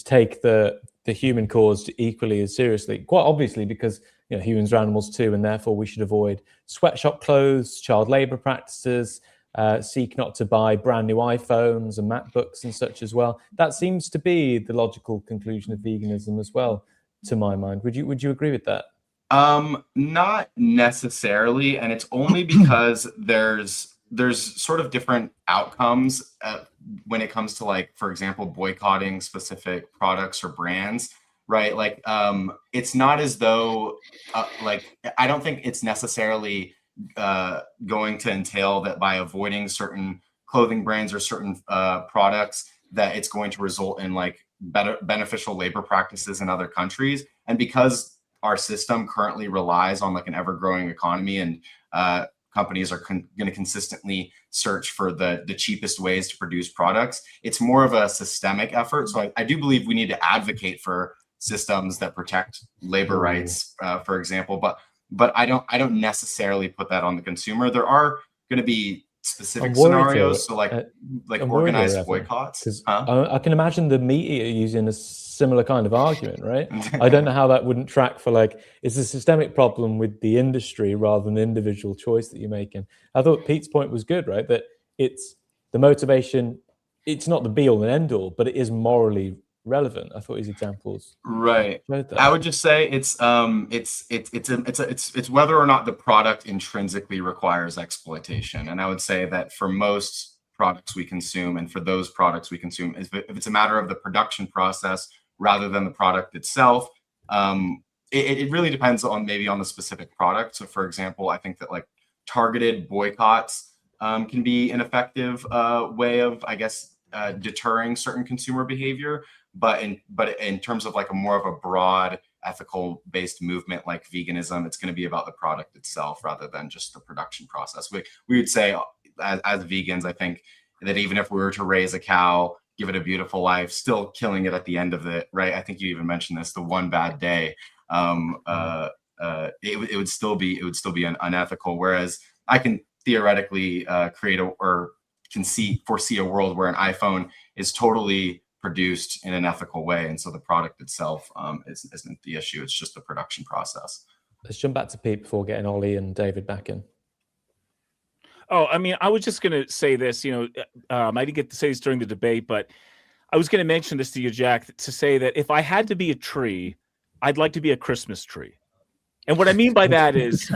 take the human cause equally as seriously, quite obviously, because humans are animals too, and therefore we should avoid sweatshop clothes, child labor practices, seek not to buy brand new iPhones and MacBooks and such as well. That seems to be the logical conclusion of veganism as well, to my mind. Would you agree with that? Not necessarily, and it's only because there's sort of different outcomes when it comes to, like, for example, boycotting specific products or brands, right? Like, it's not as though like, I don't think it's necessarily going to entail that by avoiding certain clothing brands or certain products that it's going to result in like beneficial labor practices in other countries. And because our system currently relies on like an ever-growing economy, and companies are going to consistently search for the cheapest ways to produce products, it's more of a systemic effort. So I do believe we need to advocate for systems that protect labor rights, for example, but I don't necessarily put that on the consumer. There are going to be specific scenarios, so like organized boycotts. I can imagine the meat eater using a similar kind of argument, right? I don't know how that wouldn't track for, like, it's a systemic problem with the industry rather than individual choice that you're making. I thought Pete's point was good, right? That it's the motivation, it's not the be all and end all, but it is morally relevant. I thought his examples right. I would just say it's whether or not the product intrinsically requires exploitation. And I would say that for most products we consume, and for those products we consume, if it's a matter of the production process rather than the product itself, it really depends on maybe on the specific product. So for example, I think that like targeted boycotts can be an effective way of, I guess, deterring certain consumer behavior. But in terms of like a more of a broad ethical based movement like veganism, it's going to be about the product itself rather than just the production process. We would say as vegans, I think that even if we were to raise a cow, give it a beautiful life, still killing it at the end of it, right? I think you even mentioned this, the one bad day, it would still be unethical. Whereas I can theoretically foresee a world where an iPhone is totally produced in an ethical way, and so the product itself isn't the issue. It's just the production process. Let's jump back to Pete before getting Ollie and David back in. Oh, I mean, I was just going to say this. I didn't get to say this during the debate, but I was going to mention this to you, Jack, to say that if I had to be a tree, I'd like to be a Christmas tree. And what I mean by that is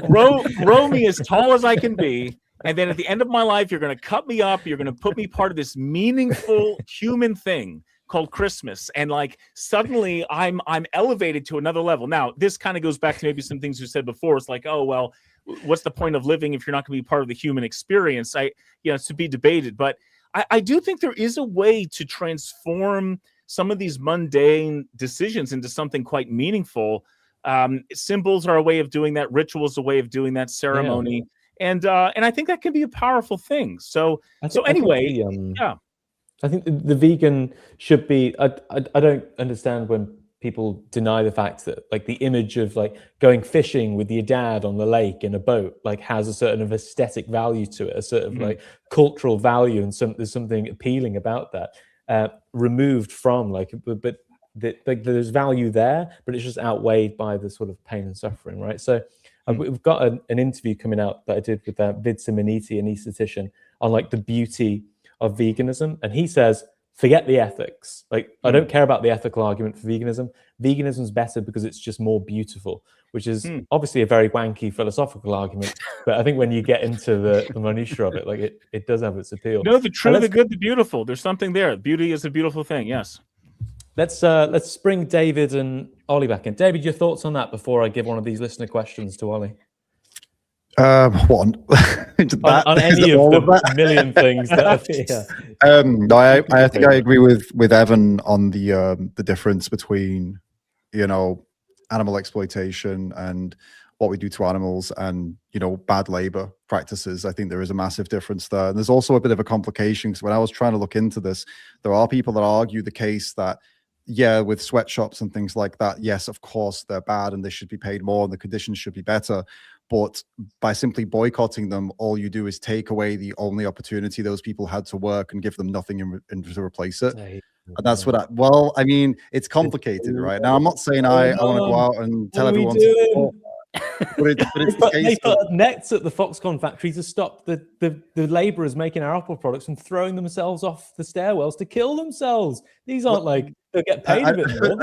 grow me as tall as I can be. And then at the end of my life, you're going to cut me up. You're going to put me part of this meaningful human thing called Christmas. And like suddenly I'm elevated to another level. Now, this kind of goes back to maybe some things you said before. It's like, oh, well, what's the point of living if you're not going to be part of the human experience? It's to be debated. But I do think there is a way to transform some of these mundane decisions into something quite meaningful. Symbols are a way of doing that. Rituals are a way of doing that. Ceremony. Yeah. And I think that can be a powerful thing. So anyway, I think the vegan should be. I don't understand when people deny the fact that like the image of like going fishing with your dad on the lake in a boat like has a certain of aesthetic value to it, a sort of like cultural value, and there's something appealing about that. Removed from like, but there's value there, but it's just outweighed by the sort of pain and suffering, right? So. We've got an interview coming out that I did with Vid Simoniti, an esthetician, on like the beauty of veganism. And he says, forget the ethics. Like, I don't care about the ethical argument for veganism. Veganism's better because it's just more beautiful, which is obviously a very wanky philosophical argument. But I think when you get into the minutiae of it, like it does have its appeal. No, the true, the good, the beautiful. There's something there. Beauty is a beautiful thing. Yes. Let's bring David and Ollie back in. David, your thoughts on that before I give one of these listener questions to Ollie? On any of the million things that are here. No, I think I agree with Evan on the difference between animal exploitation and what we do to animals and bad labor practices. I think there is a massive difference there. And there's also a bit of a complication because when I was trying to look into this, there are people that argue the case that with sweatshops and things like that, yes, of course they're bad and they should be paid more and the conditions should be better. But by simply boycotting them, all you do is take away the only opportunity those people had to work and give them nothing in to replace it. And that's what I mean, it's complicated, right? Now, I'm not saying I want to go out and tell everyone to they put nets at the Foxconn factory to stop the laborers making our Apple products from throwing themselves off the stairwells to kill themselves. These aren't like They'll get paid a bit more.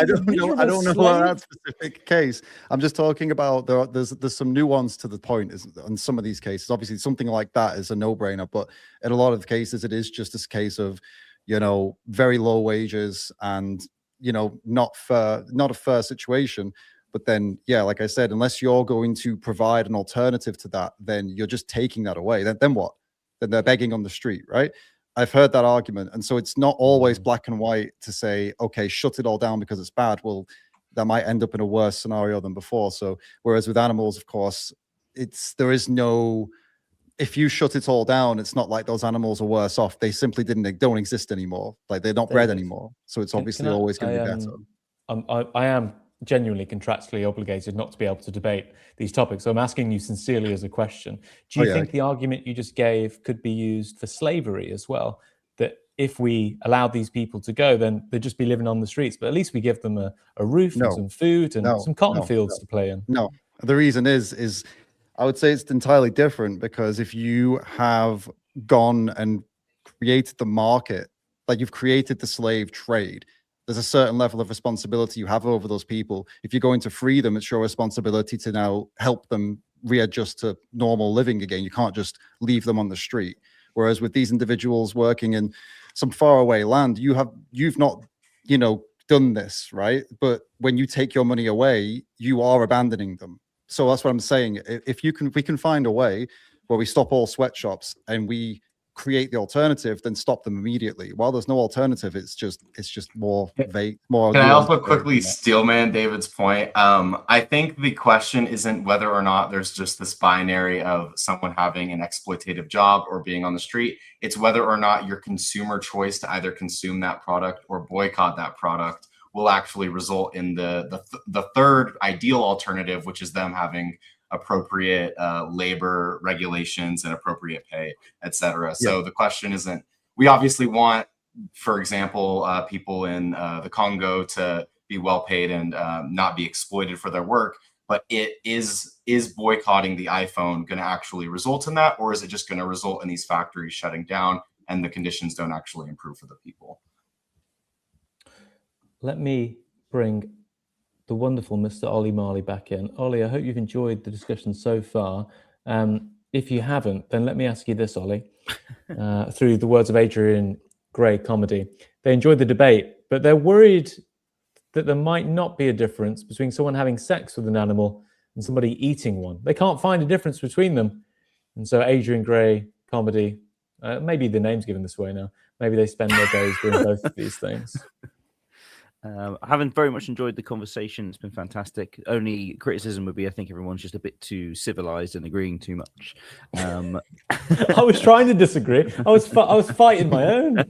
I don't know about that specific case. I'm just talking about there's some nuance to the point in some of these cases. Obviously, something like that is a no-brainer, but in a lot of cases, it is just this case of, very low wages and, not a fair situation. But then, yeah, like I said, unless you're going to provide an alternative to that, then you're just taking that away. Then what? Then they're begging on the street, right? I've heard that argument. And so it's not always black and white to say, okay, shut it all down because it's bad. Well, that might end up in a worse scenario than before. So whereas with animals, of course, if you shut it all down, it's not like those animals are worse off. They simply don't exist anymore. Like they're not bred anymore. So it's obviously always going to be better. I am genuinely contractually obligated not to be able to debate these topics. So I'm asking you sincerely as a question. Do you think the argument you just gave could be used for slavery as well? That if we allowed these people to go, then they'd just be living on the streets, but at least we give them a roof and some food and some cotton fields to play in. No, the reason is I would say it's entirely different, because if you have gone and created the market, like you've created the slave trade, there's a certain level of responsibility you have over those people. If you're going to free them, it's your responsibility to now help them readjust to normal living again. You can't just leave them on the street. Whereas with these individuals working in some faraway land, you've not, done this, right? But when you take your money away, you are abandoning them. So that's what I'm saying. If we can find a way where we stop all sweatshops and we create the alternative, then stop them immediately. While there's no alternative, it's just more vague. Can I also quickly steelman David's point? I think the question isn't whether or not there's just this binary of someone having an exploitative job or being on the street. It's whether or not your consumer choice to either consume that product or boycott that product will actually result in the third ideal alternative, which is them having appropriate labor regulations and appropriate pay, etc. So the question isn't, we obviously want, for example, people in the Congo to be well paid and not be exploited for their work, but is boycotting the iPhone going to actually result in that, or is it just going to result in these factories shutting down and the conditions don't actually improve for the people? Let me bring the wonderful Mr. Ollie Marley back in. Ollie, I hope you've enjoyed the discussion so far. If you haven't, then let me ask you this, Ollie. Through the words of Adrian Gray comedy, they enjoyed the debate, but they're worried that there might not be a difference between someone having sex with an animal and somebody eating one. They can't find a difference between them. And so Adrian Gray comedy, maybe the name's given this way now, maybe they spend their days doing both of these things. I haven't very much enjoyed the conversation. It's been fantastic. Only criticism would be, I think everyone's just a bit too civilized and agreeing too much. I was trying to disagree. I was fighting my own.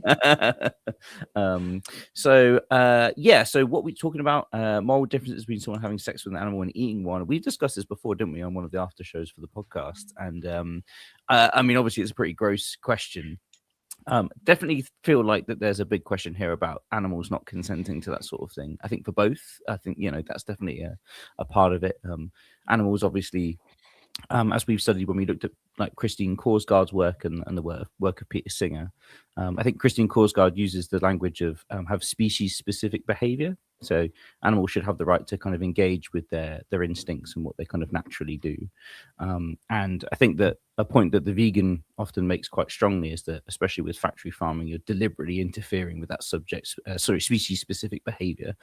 So what we're talking about, moral differences between someone having sex with an animal and eating one. We discussed this before, didn't we, on one of the after shows for the podcast? And I mean, obviously, it's a pretty gross question. Definitely feel like that there's a big question here about animals not consenting to that sort of thing. I think for both, I think, that's definitely a part of it. Animals, obviously, as we've studied when we looked at like Christine Korsgaard's work and the work of Peter Singer, I think Christine Korsgaard uses the language of have species-specific behavior. So animals should have the right to kind of engage with their instincts and what they kind of naturally do. And I think that a point that the vegan often makes quite strongly is that, especially with factory farming, you're deliberately interfering with that species-specific behavior,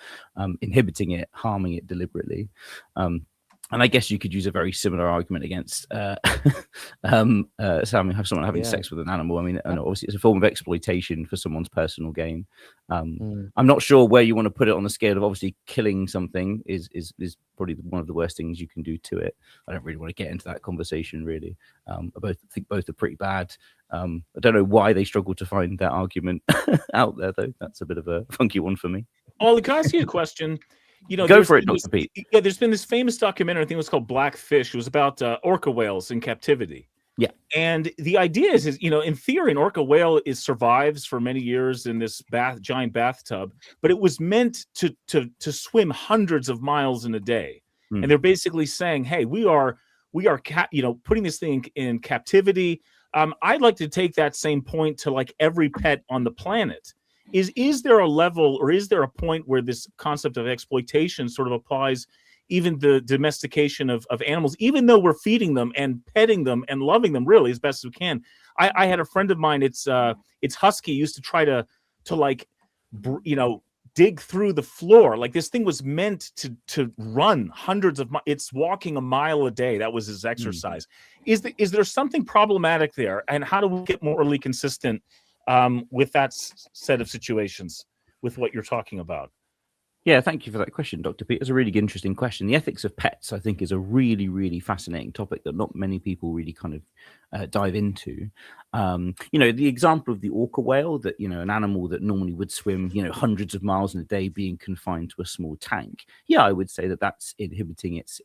inhibiting it, harming it deliberately. And I guess you could use a very similar argument against someone having sex with an animal. I mean, obviously it's a form of exploitation for someone's personal gain. I'm not sure where you want to put it on the scale of, obviously killing something is probably one of the worst things you can do to it. I don't really want to get into that conversation, really. I think both are pretty bad. I don't know why they struggle to find that argument out there, though. That's a bit of a funky one for me. Ollie, can I ask you a question? Go for it, Dr. Pete. Yeah, there's been this famous documentary, I think it was called Black Fish. It was about orca whales in captivity. Yeah. And the idea is in theory, an orca whale survives for many years in this giant bathtub, but it was meant to swim hundreds of miles in a day. And they're basically saying, hey, we are putting this thing in captivity. I'd like to take that same point to like every pet on the planet. Is there a level, or is there a point where this concept of exploitation sort of applies even the domestication of animals, even though we're feeding them and petting them and loving them really as best as we can? I had a friend of mine, it's husky, used to try to like, you know, dig through the floor. Like, this thing was meant to run hundreds of miles. It's walking a mile a day. That was his exercise. Is there something problematic there? And how do we get morally consistent with that set of situations with what you're talking about? Yeah, thank you for that question, Dr. Pete. It's a really interesting question. The ethics of pets, I think, is a really, really fascinating topic that not many people really kind of dive into. You know, the example of the orca whale, that, you know, an animal that normally would swim, you know, hundreds of miles in a day being confined to a small tank. Yeah, I would say that that's inhibiting its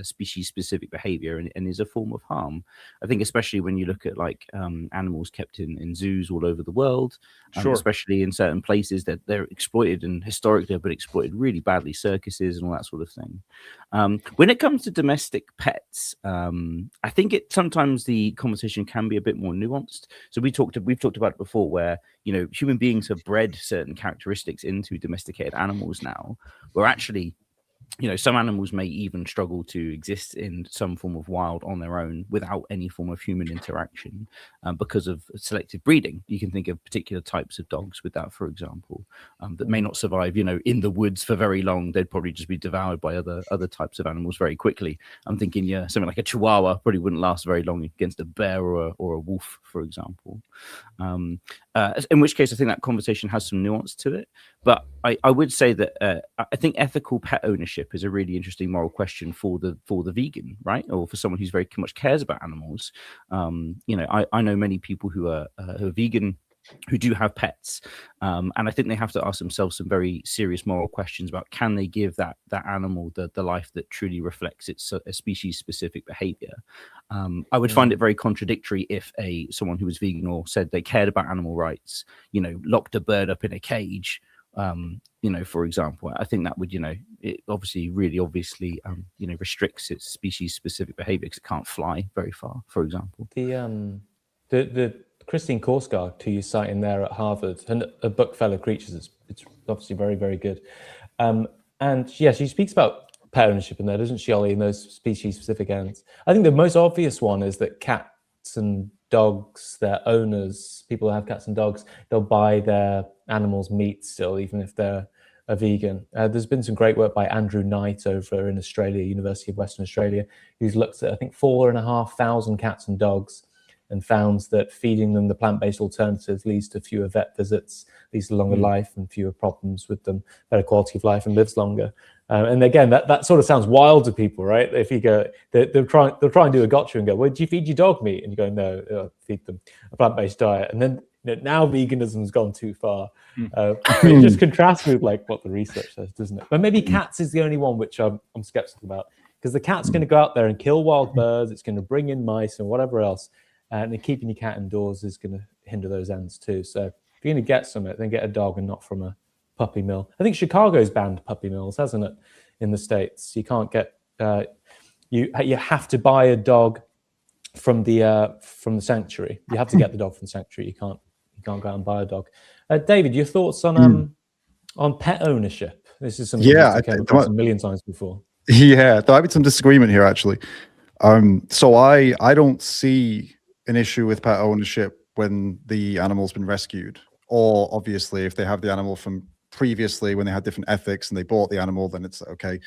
species-specific behavior and is a form of harm. I think especially when you look at like animals kept in zoos all over the world, especially in certain places that they're exploited, and historically have been exploited really badly, circuses and all that sort of thing. When it comes to domestic pets, I think sometimes the conversation can be a bit more nuanced. So we've talked about it before, where, you know, human beings have bred certain characteristics into domesticated animals now, where actually, you know, some animals may even struggle to exist in some form of wild on their own without any form of human interaction because of selective breeding. You can think of particular types of dogs with that, for example, that may not survive, you know, in the woods for very long. They'd probably just be devoured by other types of animals very quickly. I'm thinking, yeah, something like a Chihuahua probably wouldn't last very long against a bear or a wolf, for example. In which case, I think that conversation has some nuance to it. But I would say that I think ethical pet ownership is a really interesting moral question for the vegan, right? Or for someone who's very much cares about animals. You know, I know many people who are vegan who do have pets, and I think they have to ask themselves some very serious moral questions about, can they give that animal the life that truly reflects its species specific behavior. I would find it very contradictory if someone who was vegan or said they cared about animal rights, you know, locked a bird up in a cage, you know, for example. I think that would, you know, it obviously you know, restricts its species specific behavior because it can't fly very far, for example. The Christine Korsgaard, who you cite in there at Harvard, and a book, Fellow Creatures, it's obviously very, very good. And yeah, she speaks about pet ownership in there, doesn't she, Ollie, in those species-specific ends? I think the most obvious one is that cats and dogs, their owners, people who have cats and dogs, they'll buy their animals' meat still, even if they're a vegan. There's been some great work by Andrew Knight over in Australia, University of Western Australia, who's looked at, I think, 4,500 cats and dogs, and found that feeding them the plant-based alternatives leads to fewer vet visits, leads to longer life and fewer problems with them, better quality of life, and lives longer. And again, that sort of sounds wild to people, right? If you go, they'll try and do a gotcha and go, well, do you feed your dog meat? And you go, no, feed them a plant-based diet. And then, you know, now veganism's gone too far. It just contrasts with like what the research says, doesn't it? But maybe cats is the only one which I'm skeptical about, because the cat's going to go out there and kill wild birds. It's going to bring in mice and whatever else. And keeping your cat indoors is going to hinder those ends too. So if you're going to get something, then get a dog and not from a puppy mill. I think Chicago's banned puppy mills, hasn't it, in the States? You can't get you have to buy a dog from the sanctuary. You have to get the dog from the sanctuary. You can't go out and buy a dog. David, your thoughts on pet ownership? This is something I've come across a million times before. Yeah, there might be some disagreement here actually. So I don't see an issue with pet ownership when the animal's been rescued, or obviously if they have the animal from previously when they had different ethics and they bought the animal, then it's okay.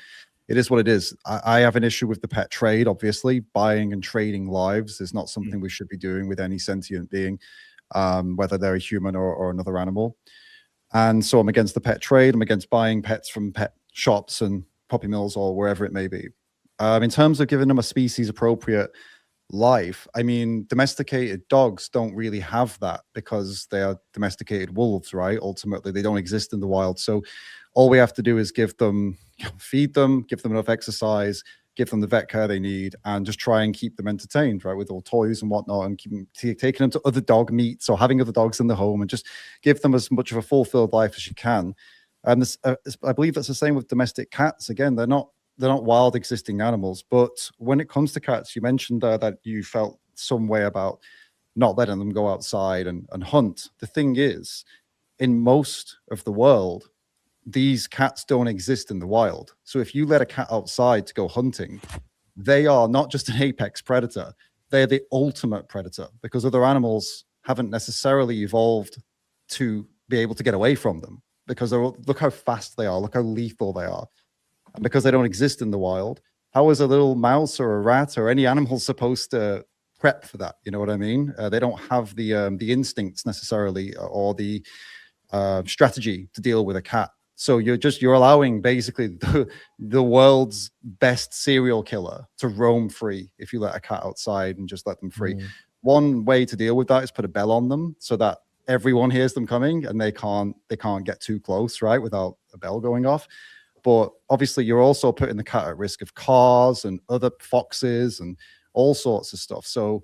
It is what it is. I have an issue with the pet trade. Obviously, buying and trading lives is not something we should be doing with any sentient being, whether they're a human or another animal. And so I'm against the pet trade. I'm against buying pets from pet shops and puppy mills or wherever it may be. In terms of giving them a species appropriate life, I mean, domesticated dogs don't really have that because they are domesticated wolves, right? Ultimately, they don't exist in the wild. So all we have to do is give them, feed them, give them enough exercise, give them the vet care they need, and just try and keep them entertained, right? With all toys and whatnot, and keep them, taking them to other dog meets or having other dogs in the home, and just give them as much of a fulfilled life as you can. And this, I believe that's the same with domestic cats. Again, they're not wild existing animals. But when it comes to cats, you mentioned that you felt some way about not letting them go outside and hunt. The thing is, in most of the world, these cats don't exist in the wild. So if you let a cat outside to go hunting, they are not just an apex predator, they're the ultimate predator, because other animals haven't necessarily evolved to be able to get away from them, because look how fast they are, look how lethal they are. And because they don't exist in the wild, how is a little mouse or a rat or any animal supposed to prep for that? You know what I mean? They don't have the instincts necessarily, or the strategy to deal with a cat. So you're allowing basically the world's best serial killer to roam free if you let a cat outside and just let them free. One way to deal with that is put a bell on them so that everyone hears them coming and they can't get too close, right, without a bell going off. But obviously you're also putting the cat at risk of cars and other foxes and all sorts of stuff. So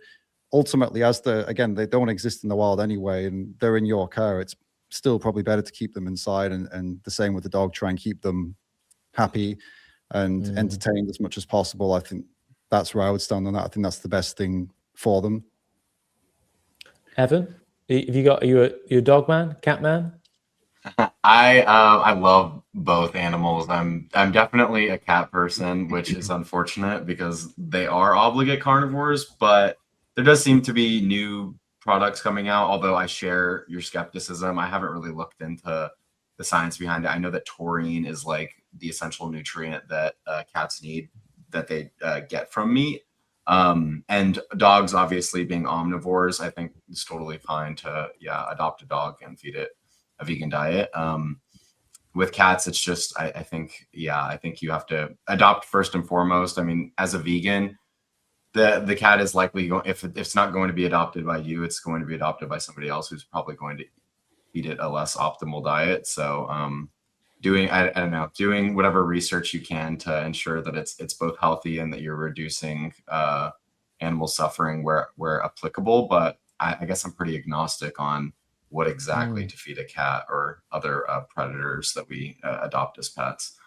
ultimately, again, they don't exist in the wild anyway, and they're in your care, it's still probably better to keep them inside, and the same with the dog, try and keep them happy and entertained as much as possible. I think that's where I would stand on that. I think that's the best thing for them. Evan, are you a dog man, cat man? I love both animals. I'm definitely a cat person, which is unfortunate because they are obligate carnivores, but there does seem to be new products coming out, although I share your skepticism. I haven't really looked into the science behind it. I know that taurine is like the essential nutrient that cats need, that they get from meat. And dogs, obviously being omnivores, I think it's totally fine to adopt a dog and feed it a vegan diet. With cats, it's just I think you have to adopt first and foremost. I mean, as a vegan, the cat is likely going, if it's not going to be adopted by you, it's going to be adopted by somebody else who's probably going to feed it a less optimal diet. So doing whatever research you can to ensure that it's both healthy and that you're reducing animal suffering where applicable. But I guess I'm pretty agnostic on what exactly to feed a cat or other predators that we adopt as pets.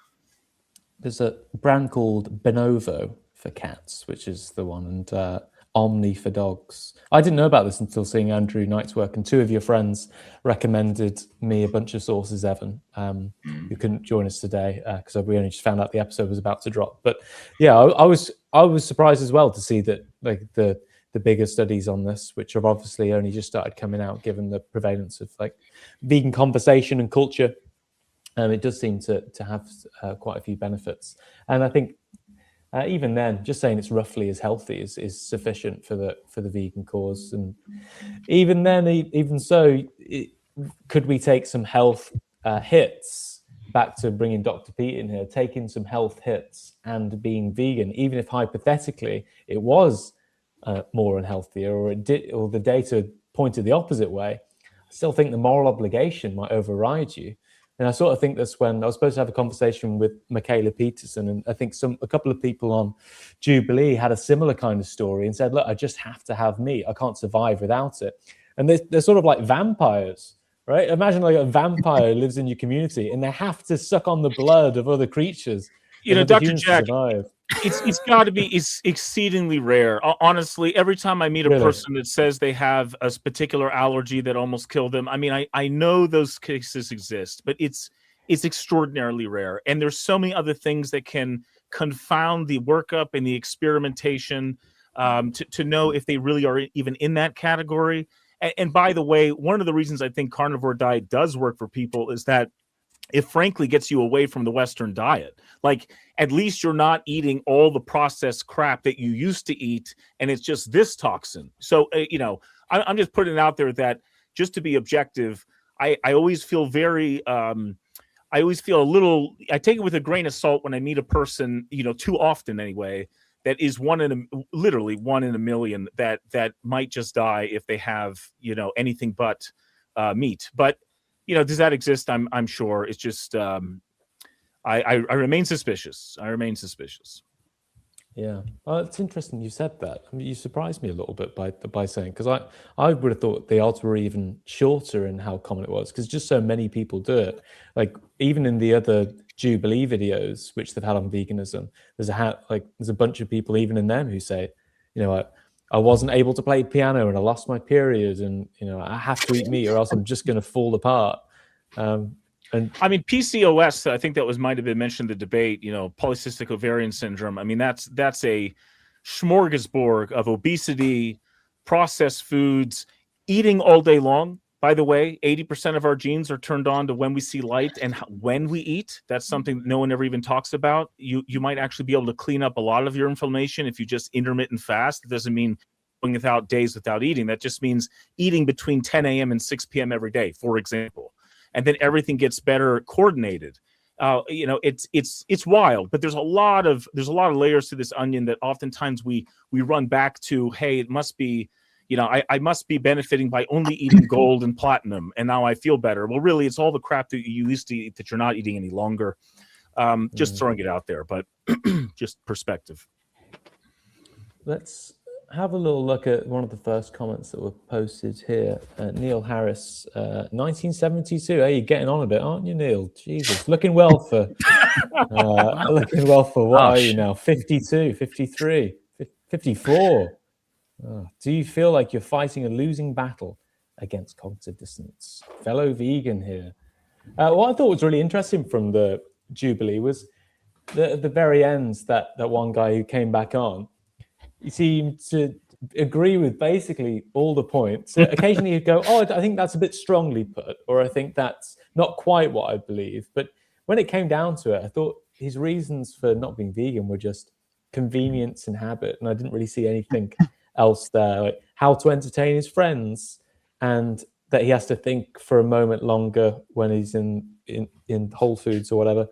There's a brand called Bonovo for cats, which is the one, and Omni for dogs. I didn't know about this until seeing Andrew Knight's work, and two of your friends recommended me a bunch of sources, Evan, who couldn't join us today because we only just found out the episode was about to drop. But yeah, I was surprised as well to see that like the bigger studies on this, which have obviously only just started coming out given the prevalence of like vegan conversation and culture. It does seem to have quite a few benefits, and I think even then, just saying it's roughly as healthy is sufficient for the vegan cause. And even then, even so, could we take some health hits? Back to bringing Dr. Pete in here, taking some health hits and being vegan, even if hypothetically it was more unhealthier, or the data pointed the opposite way, I still think the moral obligation might override you. And I sort of think that's when I was supposed to have a conversation with Michaela Peterson, and I think a couple of people on Jubilee had a similar kind of story and said, look, I just have to have meat. I can't survive without it. And they're sort of like vampires, right? Imagine like a vampire lives in your community and they have to suck on the blood of other creatures. You know, Dr. Jack, it's got to be exceedingly rare. Honestly, every time I meet a person that says they have a particular allergy that almost killed them, I mean, I know those cases exist, but it's extraordinarily rare. And there's so many other things that can confound the workup and the experimentation to know if they really are even in that category. And by the way, one of the reasons I think carnivore diet does work for people is that it frankly gets you away from the Western diet. Like, at least you're not eating all the processed crap that you used to eat, and it's just this toxin. So, I'm just putting it out there that, just to be objective, I always feel very, I take it with a grain of salt when I meet a person, too often anyway, that is literally one in a million that might just die if they have, anything but meat. But does that exist? I'm sure. It's just I remain suspicious. Yeah. Well, it's interesting you said that. I mean, you surprised me a little bit by saying, because I would have thought the odds were even shorter in how common it was, because just so many people do it. Like even in the other Jubilee videos, which they've had on veganism, there's a bunch of people even in them who say, I wasn't able to play piano and I lost my period, and I have to eat meat or else I'm just going to fall apart. And I mean, PCOS, I think that might have been mentioned in the debate, polycystic ovarian syndrome. I mean, that's a smorgasbord of obesity, processed foods, eating all day long. By the way, 80% of our genes are turned on to when we see light and when we eat. That's something that no one ever even talks about. You might actually be able to clean up a lot of your inflammation if you just intermittent fast. It doesn't mean going without days without eating. That just means eating between 10 a.m. and 6 p.m. every day, for example. And then everything gets better coordinated. It's wild, but there's a lot of layers to this onion that oftentimes we run back to. Hey, it must be, I must be benefiting by only eating gold and platinum, and now I feel better. Well, really, it's all the crap that you used to eat that you're not eating any longer. Just throwing it out there, but just perspective. Let's have a little look at one of the first comments that were posted here. Neil Harris, 1972. Hey, you're getting on a bit, aren't you, Neil? Jesus, looking well for what are you now? 52, 53, 54. Do you feel like you're fighting a losing battle against cognitive dissonance? Fellow vegan here. What I thought was really interesting from the Jubilee was the very ends that one guy who came back on, he seemed to agree with basically all the points. Occasionally he'd go, I think that's a bit strongly put, or I think that's not quite what I believe. But when it came down to it, I thought his reasons for not being vegan were just convenience and habit. And I didn't really see anything else there, like how to entertain his friends, and that he has to think for a moment longer when he's in Whole Foods or whatever.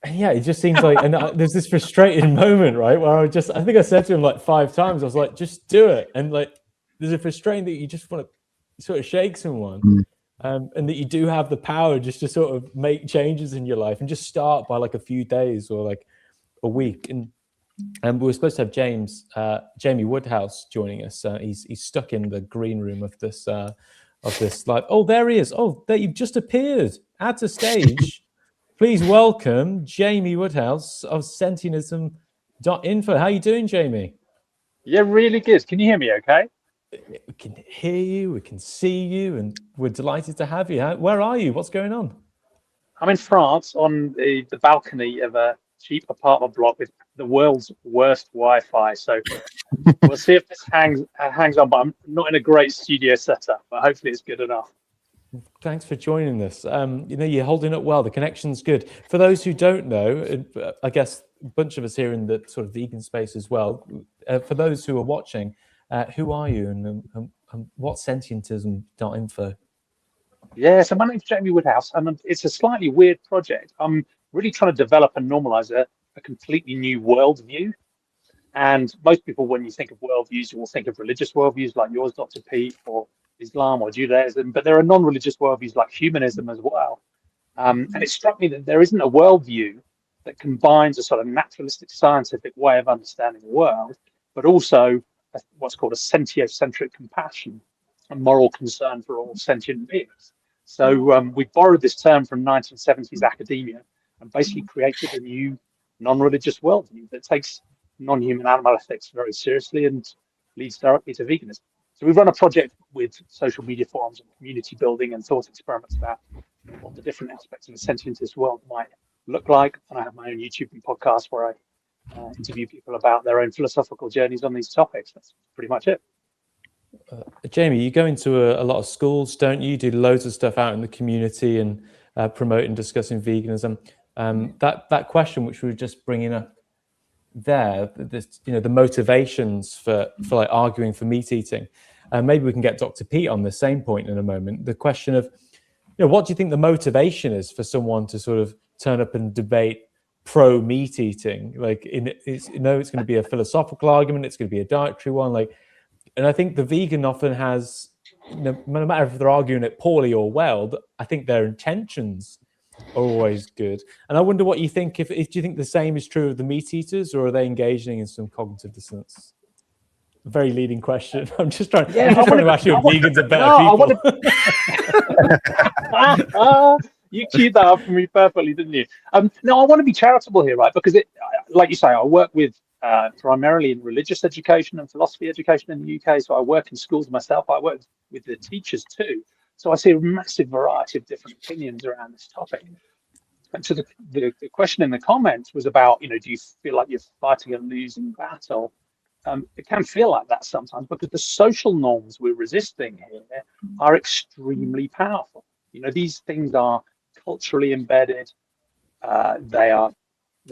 Yeah, it just seems like, and there's this frustrating moment, right, where I think I said to him like 5 times, I was like, just do it. And like, there's a frustrating that you just want to sort of shake someone, and that you do have the power just to sort of make changes in your life and just start by like a few days or like a week. And we were supposed to have Jamie Woodhouse joining us. He's stuck in the green room of this live. Oh, there he is. Oh, there you've just appeared at the stage. Please welcome Jamie Woodhouse of Sentientism.info. How are you doing, Jamie? Yeah, really good. Can you hear me okay? We can hear you, we can see you, and we're delighted to have you. Where are you? What's going on? I'm in France on the balcony of a cheap apartment block with the world's worst Wi-Fi. So we'll see if this hangs on, but I'm not in a great studio setup, but hopefully it's good enough. Thanks for joining us. You're holding up well. The connection's good. For those who don't know, I guess a bunch of us here in the sort of vegan space as well. For those who are watching, who are you and what's Sentientism.info? Yeah, so my name's Jamie Woodhouse, and it's a slightly weird project. I'm really trying to develop and normalize a completely new worldview. And most people, when you think of worldviews, you will think of religious worldviews like yours, Dr. Pete, or Islam or Judaism, but there are non-religious worldviews like humanism as well. And it struck me that there isn't a worldview that combines a sort of naturalistic scientific way of understanding the world, but also what's called a sentiocentric compassion and moral concern for all sentient beings. So we borrowed this term from 1970s academia and basically created a new non-religious worldview that takes non-human animal ethics very seriously and leads directly to veganism. So we've run a project with social media forums and community building and thought experiments about what the different aspects of a sentientist world might look like. And I have my own YouTube and podcast where I interview people about their own philosophical journeys on these topics. That's pretty much it. Jamie, you go into a lot of schools, don't you? You do loads of stuff out in the community and promote and discussing veganism. That question which we were just bringing up there, the motivations for like arguing for meat eating. Maybe we can get Dr. Pete on the same point in a moment. The question of, what do you think the motivation is for someone to sort of turn up and debate pro meat eating? Like, it's going to be a philosophical argument. It's going to be a dietary one. And I think the vegan often has, no matter if they're arguing it poorly or well, I think their intentions are always good. And I wonder what you think, if do you think the same is true of the meat eaters, or are they engaging in some cognitive dissonance? Very leading question. I'm just trying to ask you if vegans are better people. You queued that up for me perfectly, didn't you? No, I want to be charitable here, right? Because like you say, I work with primarily in religious education and philosophy education in the UK. So I work in schools myself. I work with the teachers too. So I see a massive variety of different opinions around this topic. And so the question in the comments was about, do you feel like you're fighting a losing battle? It can feel like that sometimes because the social norms we're resisting here are extremely powerful. These things are culturally embedded. There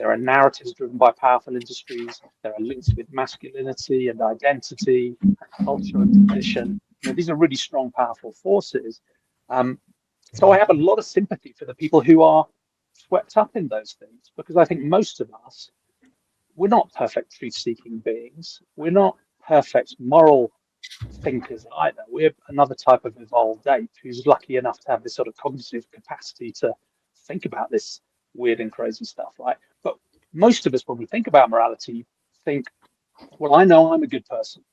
are narratives driven by powerful industries. There are links with masculinity and identity, and culture and tradition. These are really strong, powerful forces. So I have a lot of sympathy for the people who are swept up in those things, because I think most of us, we're not perfect truth-seeking beings. We're not perfect moral thinkers either. We're another type of evolved ape who's lucky enough to have this sort of cognitive capacity to think about this weird and crazy stuff, right? But most of us, when we think about morality, think, well, I know I'm a good person.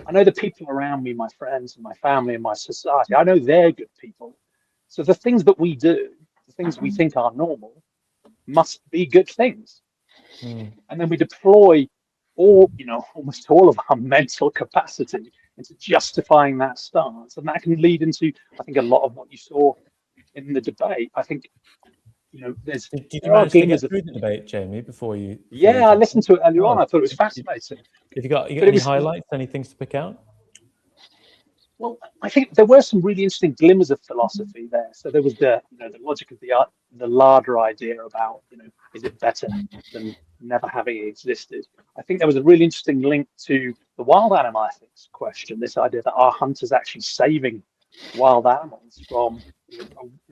I know the people around me, my friends and my family and my society, I know they're good people. So the things that we do, the things we think are normal, must be good things. And then we deploy almost all of our mental capacity into justifying that stance. And that can lead into, I think, a lot of what you saw in the debate. I think, Did you manage to get through the debate, Jamie, before you? Yeah, I listened to it earlier on. I thought it was fascinating. Have you got any highlights, any things to pick out? Well, I think there were some really interesting glimmers of philosophy there. So there was the logic of the larger idea about, is it better than never having existed? I think there was a really interesting link to the wild animal ethics question, this idea that are hunters actually saving wild animals from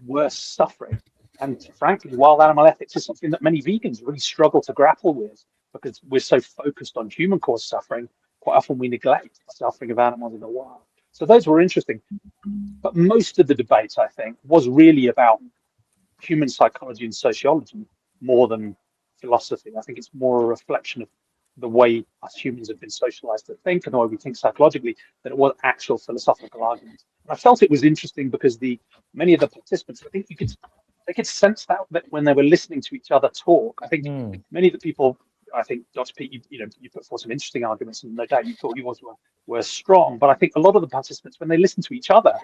worse suffering? And frankly, wild animal ethics is something that many vegans really struggle to grapple with, because we're so focused on human-caused suffering. Quite often we neglect the suffering of animals in the wild. So those were interesting. But most of the debate, I think, was really about human psychology and sociology more than philosophy. I think it's more a reflection of the way us humans have been socialized to think and the way we think psychologically than it was actual philosophical arguments. And I felt it was interesting because many of the participants, I think they could sense that when they were listening to each other talk. I think many of the people, I think, Dr. Pete, you put forth some interesting arguments, and no doubt you thought yours were strong. But I think a lot of the participants, when they listened to each other,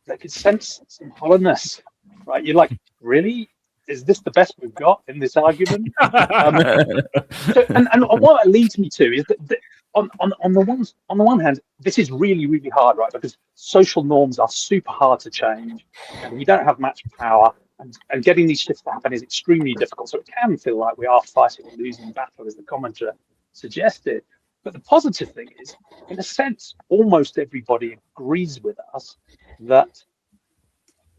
they could sense some hollowness, right? You're like, really? Is this the best we've got in this argument? And what that leads me to is that on the one hand, this is really, really hard, right? Because social norms are super hard to change, and we don't have much power. And getting these shifts to happen is extremely difficult. So it can feel like we are fighting a losing battle, as the commenter suggested. But the positive thing is, in a sense, almost everybody agrees with us that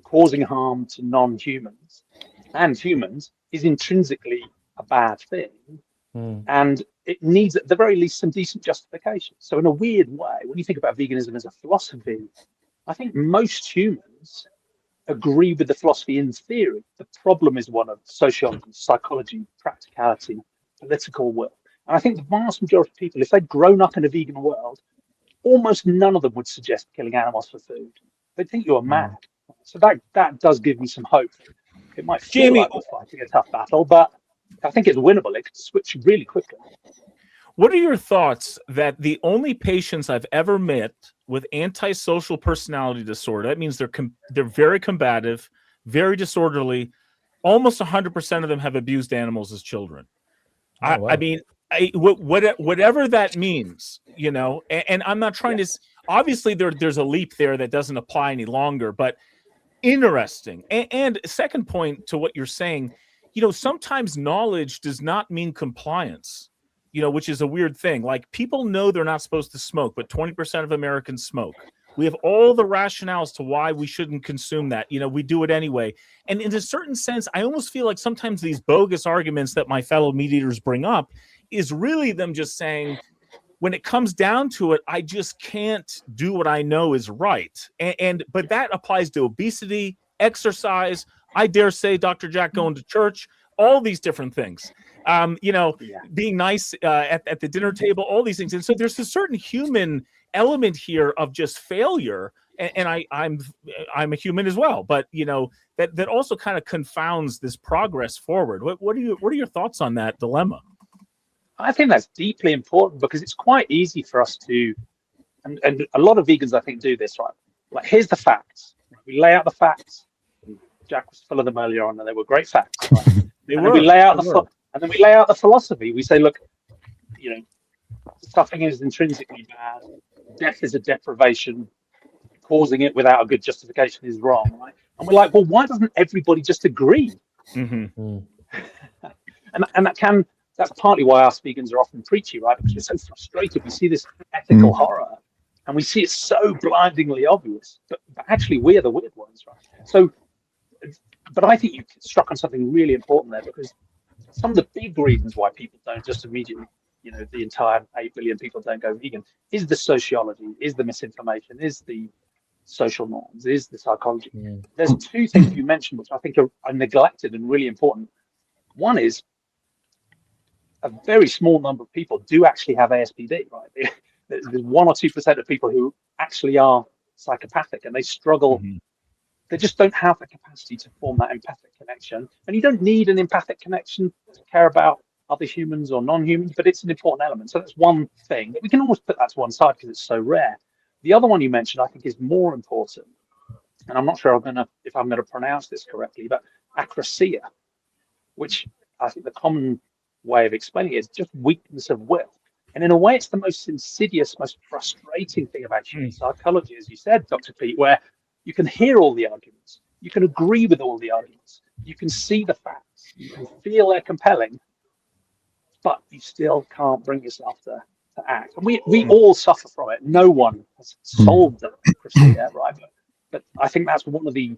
causing harm to non-humans and humans is intrinsically a bad thing. And it needs, at the very least, some decent justification. So in a weird way, when you think about veganism as a philosophy, I think most humans agree with the philosophy in theory. The problem is one of sociology, psychology, practicality, political will. And I think the vast majority of people, if they'd grown up in a vegan world, almost none of them would suggest killing animals for food. They'd think you're mad. So that does give me some hope. It might feel like we're fighting a tough battle, but I think it's winnable. It could switch really quickly. What are your thoughts that the only patients I've ever met with antisocial personality disorder, that means they're very combative, very disorderly, almost 100% of them have abused animals as children. Oh, wow. I mean, whatever that means, and I'm not trying to, obviously there's a leap there that doesn't apply any longer, but interesting. And second point to what you're saying, sometimes knowledge does not mean compliance. Which is a weird thing. Like, people know they're not supposed to smoke, but 20% of Americans smoke. We have all the rationales to why we shouldn't consume that. We do it anyway. And in a certain sense, I almost feel like sometimes these bogus arguments that my fellow meat eaters bring up is really them just saying, when it comes down to it, I just can't do what I know is right. But that applies to obesity, exercise, I dare say, Dr. Jack, going to church, all these different things. Being nice at the dinner table, all these things. And so there's a certain human element here of just failure. And I'm a human as well, but that also kind of confounds this progress forward. What are your thoughts on that dilemma? I think that's deeply important, because it's quite easy for us to, and a lot of vegans I think do this, right? Like, here's the facts. We lay out the facts. And Jack was full of them earlier on, and they were great facts. Right? They and were. then we lay out and then we lay out the philosophy. We say, look, suffering is intrinsically bad. Death is a deprivation. Causing it without a good justification is wrong, right? And we're like, well, why doesn't everybody just agree? Mm-hmm. And that's partly why us vegans are often preachy, right? Because we're so frustrated. We see this ethical horror, and we see it so blindingly obvious. But actually, we're the weird ones, right? So, but I think you struck on something really important there, because some of the big reasons why people don't just immediately, the entire 8 billion people don't go vegan, is the sociology, is the misinformation, is the social norms, is the psychology. There's two things you mentioned which I think are neglected and really important. One is a very small number of people do actually have ASPD, right? There's 1 or 2% of people who actually are psychopathic, and they struggle. They just don't have the capacity to form that empathic connection. And you don't need an empathic connection to care about other humans or non-humans, but it's an important element. So that's one thing. We can almost put that to one side because it's so rare. The other one you mentioned, I think, is more important. And I'm not sure if I'm going to pronounce this correctly, but acrasia, which I think the common way of explaining it is just weakness of will. And in a way, it's the most insidious, most frustrating thing about human psychology, as you said, Dr. Pete, where you can hear all the arguments, you can agree with all the arguments, you can see the facts, you can feel they're compelling, but you still can't bring yourself to act. And we all suffer from it. No one has solved the democracy yet, right? But I think that's one of the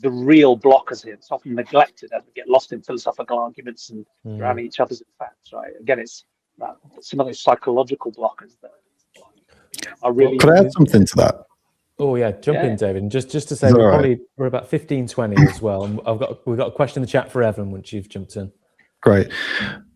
real blockers here. It's often neglected as we get lost in philosophical arguments and drowning each other's in facts, right? Again, it's some of those psychological blockers that are really... Could I add something to that? Oh yeah, jump in, David. And just to say, we're about 15-20 as well. And we've got a question in the chat for Evan once you've jumped in. Great.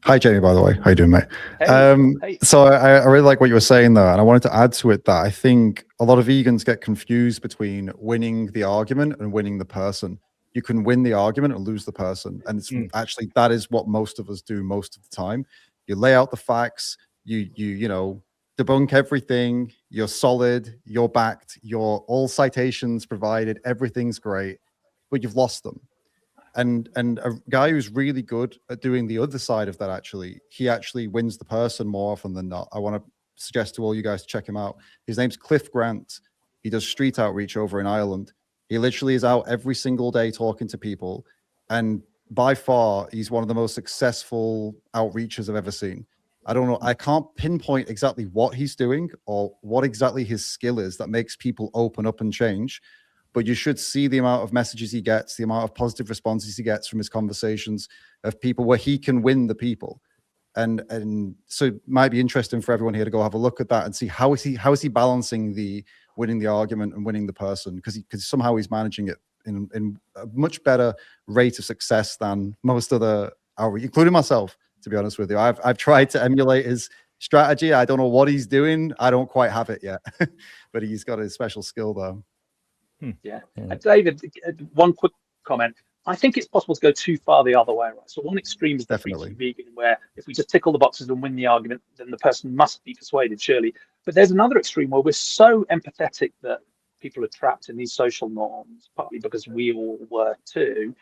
Hi, Jamie, by the way. How you doing, mate? Hey. So I really like what you were saying there, and I wanted to add to it that I think a lot of vegans get confused between winning the argument and winning the person. You can win the argument and lose the person. And it's actually, that is what most of us do most of the time. You lay out the facts, you debunk everything, you're solid, you're backed, you're all citations provided, everything's great, but you've lost them. And a guy who's really good at doing the other side of that, he actually wins the person more often than not. I want to suggest to all you guys to check him out. His name's Cliff Grant. He does street outreach over in Ireland. He literally is out every single day talking to people. And by far, he's one of the most successful outreachers I've ever seen. I don't know. I can't pinpoint exactly what he's doing or what exactly his skill is that makes people open up and change. But you should see the amount of messages he gets, the amount of positive responses he gets from his conversations of people where he can win the people. And so it might be interesting for everyone here to go have a look at that and see how is he balancing the winning the argument and winning the person, because somehow he's managing it in a much better rate of success than most other outreach, including myself, to be honest with you. I've tried to emulate his strategy. I don't know what he's doing. I don't quite have it yet, but he's got a special skill though. Yeah. David, one quick comment. I think it's possible to go too far the other way, right? So one extreme is definitely vegan, where if we just tick all the boxes and win the argument, then the person must be persuaded, surely. But there's another extreme where we're so empathetic that people are trapped in these social norms, partly because we all were too,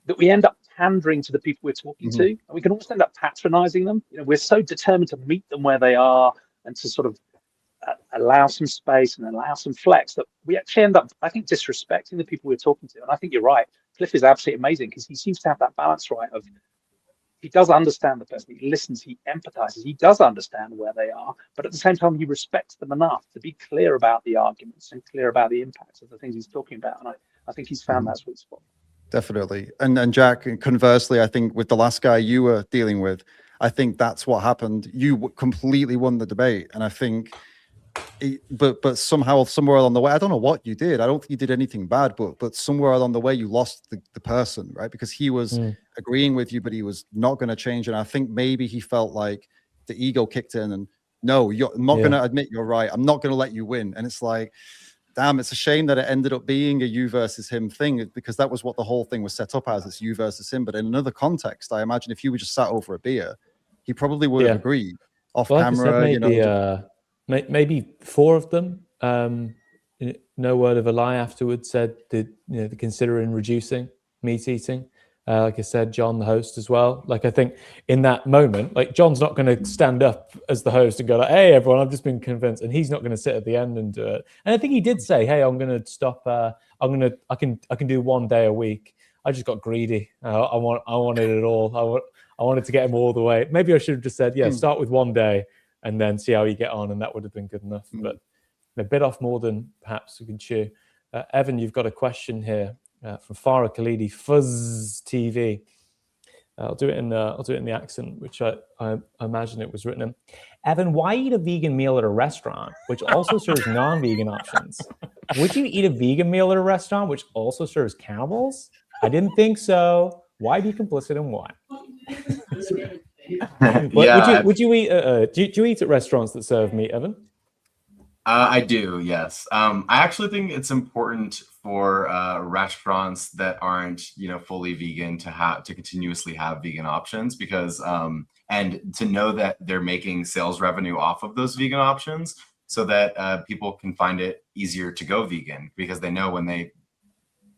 that we end up pandering to the people we're talking to, and we can almost end up patronizing them. We're so determined to meet them where they are and to sort of allow some space and allow some flex, that we actually end up, I think, disrespecting the people we're talking to. And I think you're right. Cliff is absolutely amazing because he seems to have that balance right of, he does understand the person, he listens, he empathizes, he does understand where they are, but at the same time, he respects them enough to be clear about the arguments and clear about the impacts of the things he's talking about. And I think he's found that sweet spot. Definitely. And Jack, conversely, I think with the last guy you were dealing with, I think that's what happened. You completely won the debate. And I think, but somehow, somewhere along the way, I don't know what you did. I don't think you did anything bad, but somewhere along the way, you lost the person, right? Because he was agreeing with you, but he was not going to change. And I think maybe he felt like the ego kicked in and, no, you're not going to admit you're right. I'm not going to let you win. And it's like, damn, it's a shame that it ended up being a you versus him thing, because that was what the whole thing was set up as. It's you versus him. But in another context, I imagine if you were just sat over a beer, he probably would have agreed off camera. Like I said, maybe 4 of them. no word of a lie afterwards, said that they're considering reducing meat eating. Like I said, John, the host as well. Like, I think in that moment, like, John's not going to stand up as the host and go like, "Hey, everyone, I've just been convinced," and he's not going to sit at the end and do it. And I think he did say, "Hey, I'm going to stop. I can do 1 day a week." I just got greedy. I wanted it all. I wanted to get him all the way. Maybe I should have just said, "Yeah, start with 1 day and then see how you get on," and that would have been good enough. But a bit off more than perhaps we can chew. Evan, you've got a question here. From Farah Khalidi, Fuzz TV. I'll do it in the accent, which I imagine it was written in. Evan, why eat a vegan meal at a restaurant which also serves non-vegan options? Would you eat a vegan meal at a restaurant which also serves cannibals? I didn't think so. Why be complicit and why? Would you eat? Do you eat at restaurants that serve meat, Evan? I do, yes. I actually think it's important for restaurants that aren't, fully vegan to continuously have vegan options, because and to know that they're making sales revenue off of those vegan options, so that people can find it easier to go vegan, because they know when they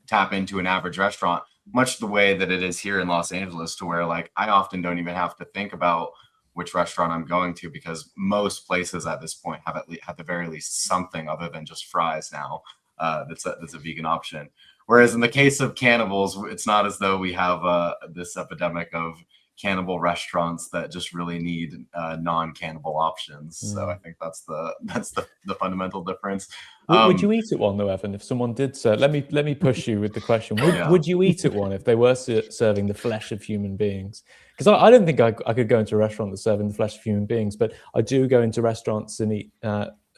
tap into an average restaurant, much the way that it is here in Los Angeles, to where like I often don't even have to think about which restaurant I'm going to, because most places at this point have at the very least something other than just fries now that's a vegan option. Whereas in the case of cannibals, it's not as though we have this epidemic of cannibal restaurants that just really need non-cannibal options. So I think that's the fundamental difference. Would you eat at one though, Evan? If someone did serve, let me push you with the question. Would you eat at one if they were serving the flesh of human beings? Because I don't think I could go into a restaurant that's serving the flesh of human beings, but I do go into restaurants and eat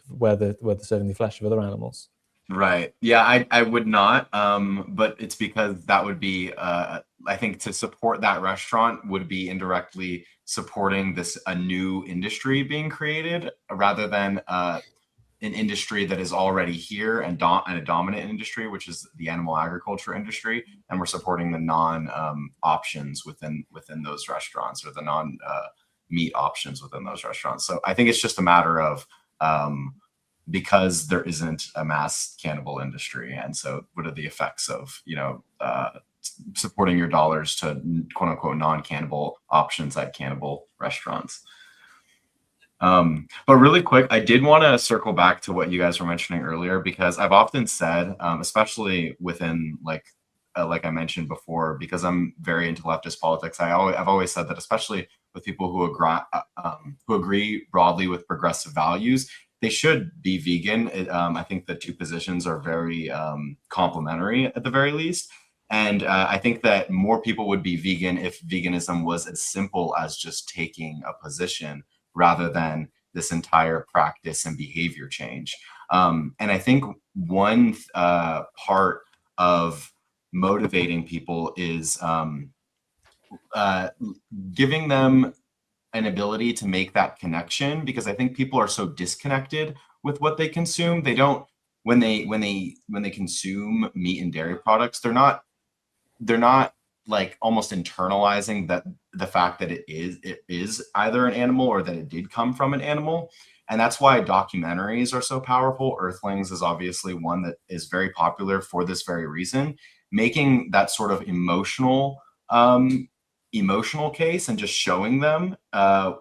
where they're serving the flesh of other animals. Right. Yeah, I would not. But it's because that would be, I think, to support that restaurant would be indirectly supporting a new industry being created, rather than an industry that is already here and a dominant industry, which is the animal agriculture industry, and we're supporting the non options within those restaurants, or the non meat options within those restaurants. So I think it's just a matter of because there isn't a mass cannibal industry, and so what are the effects of supporting your dollars to quote unquote non-cannibal options at cannibal restaurants. But really quick, I did want to circle back to what you guys were mentioning earlier, because I've often said, especially within like I mentioned before, because I'm very into leftist politics, I've always said that, especially with people who agree broadly with progressive values, they should be vegan. I think the two positions are very complementary at the very least. And I think that more people would be vegan if veganism was as simple as just taking a position, rather than this entire practice and behavior change. And I think one part of motivating people is giving them an ability to make that connection, because I think people are so disconnected with what they consume. They don't, when they consume meat and dairy products, they're not like almost internalizing that the fact that it is either an animal or that it did come from an animal. And that's why documentaries are so powerful. Earthlings is obviously one that is very popular for this very reason, making that sort of emotional case and just showing them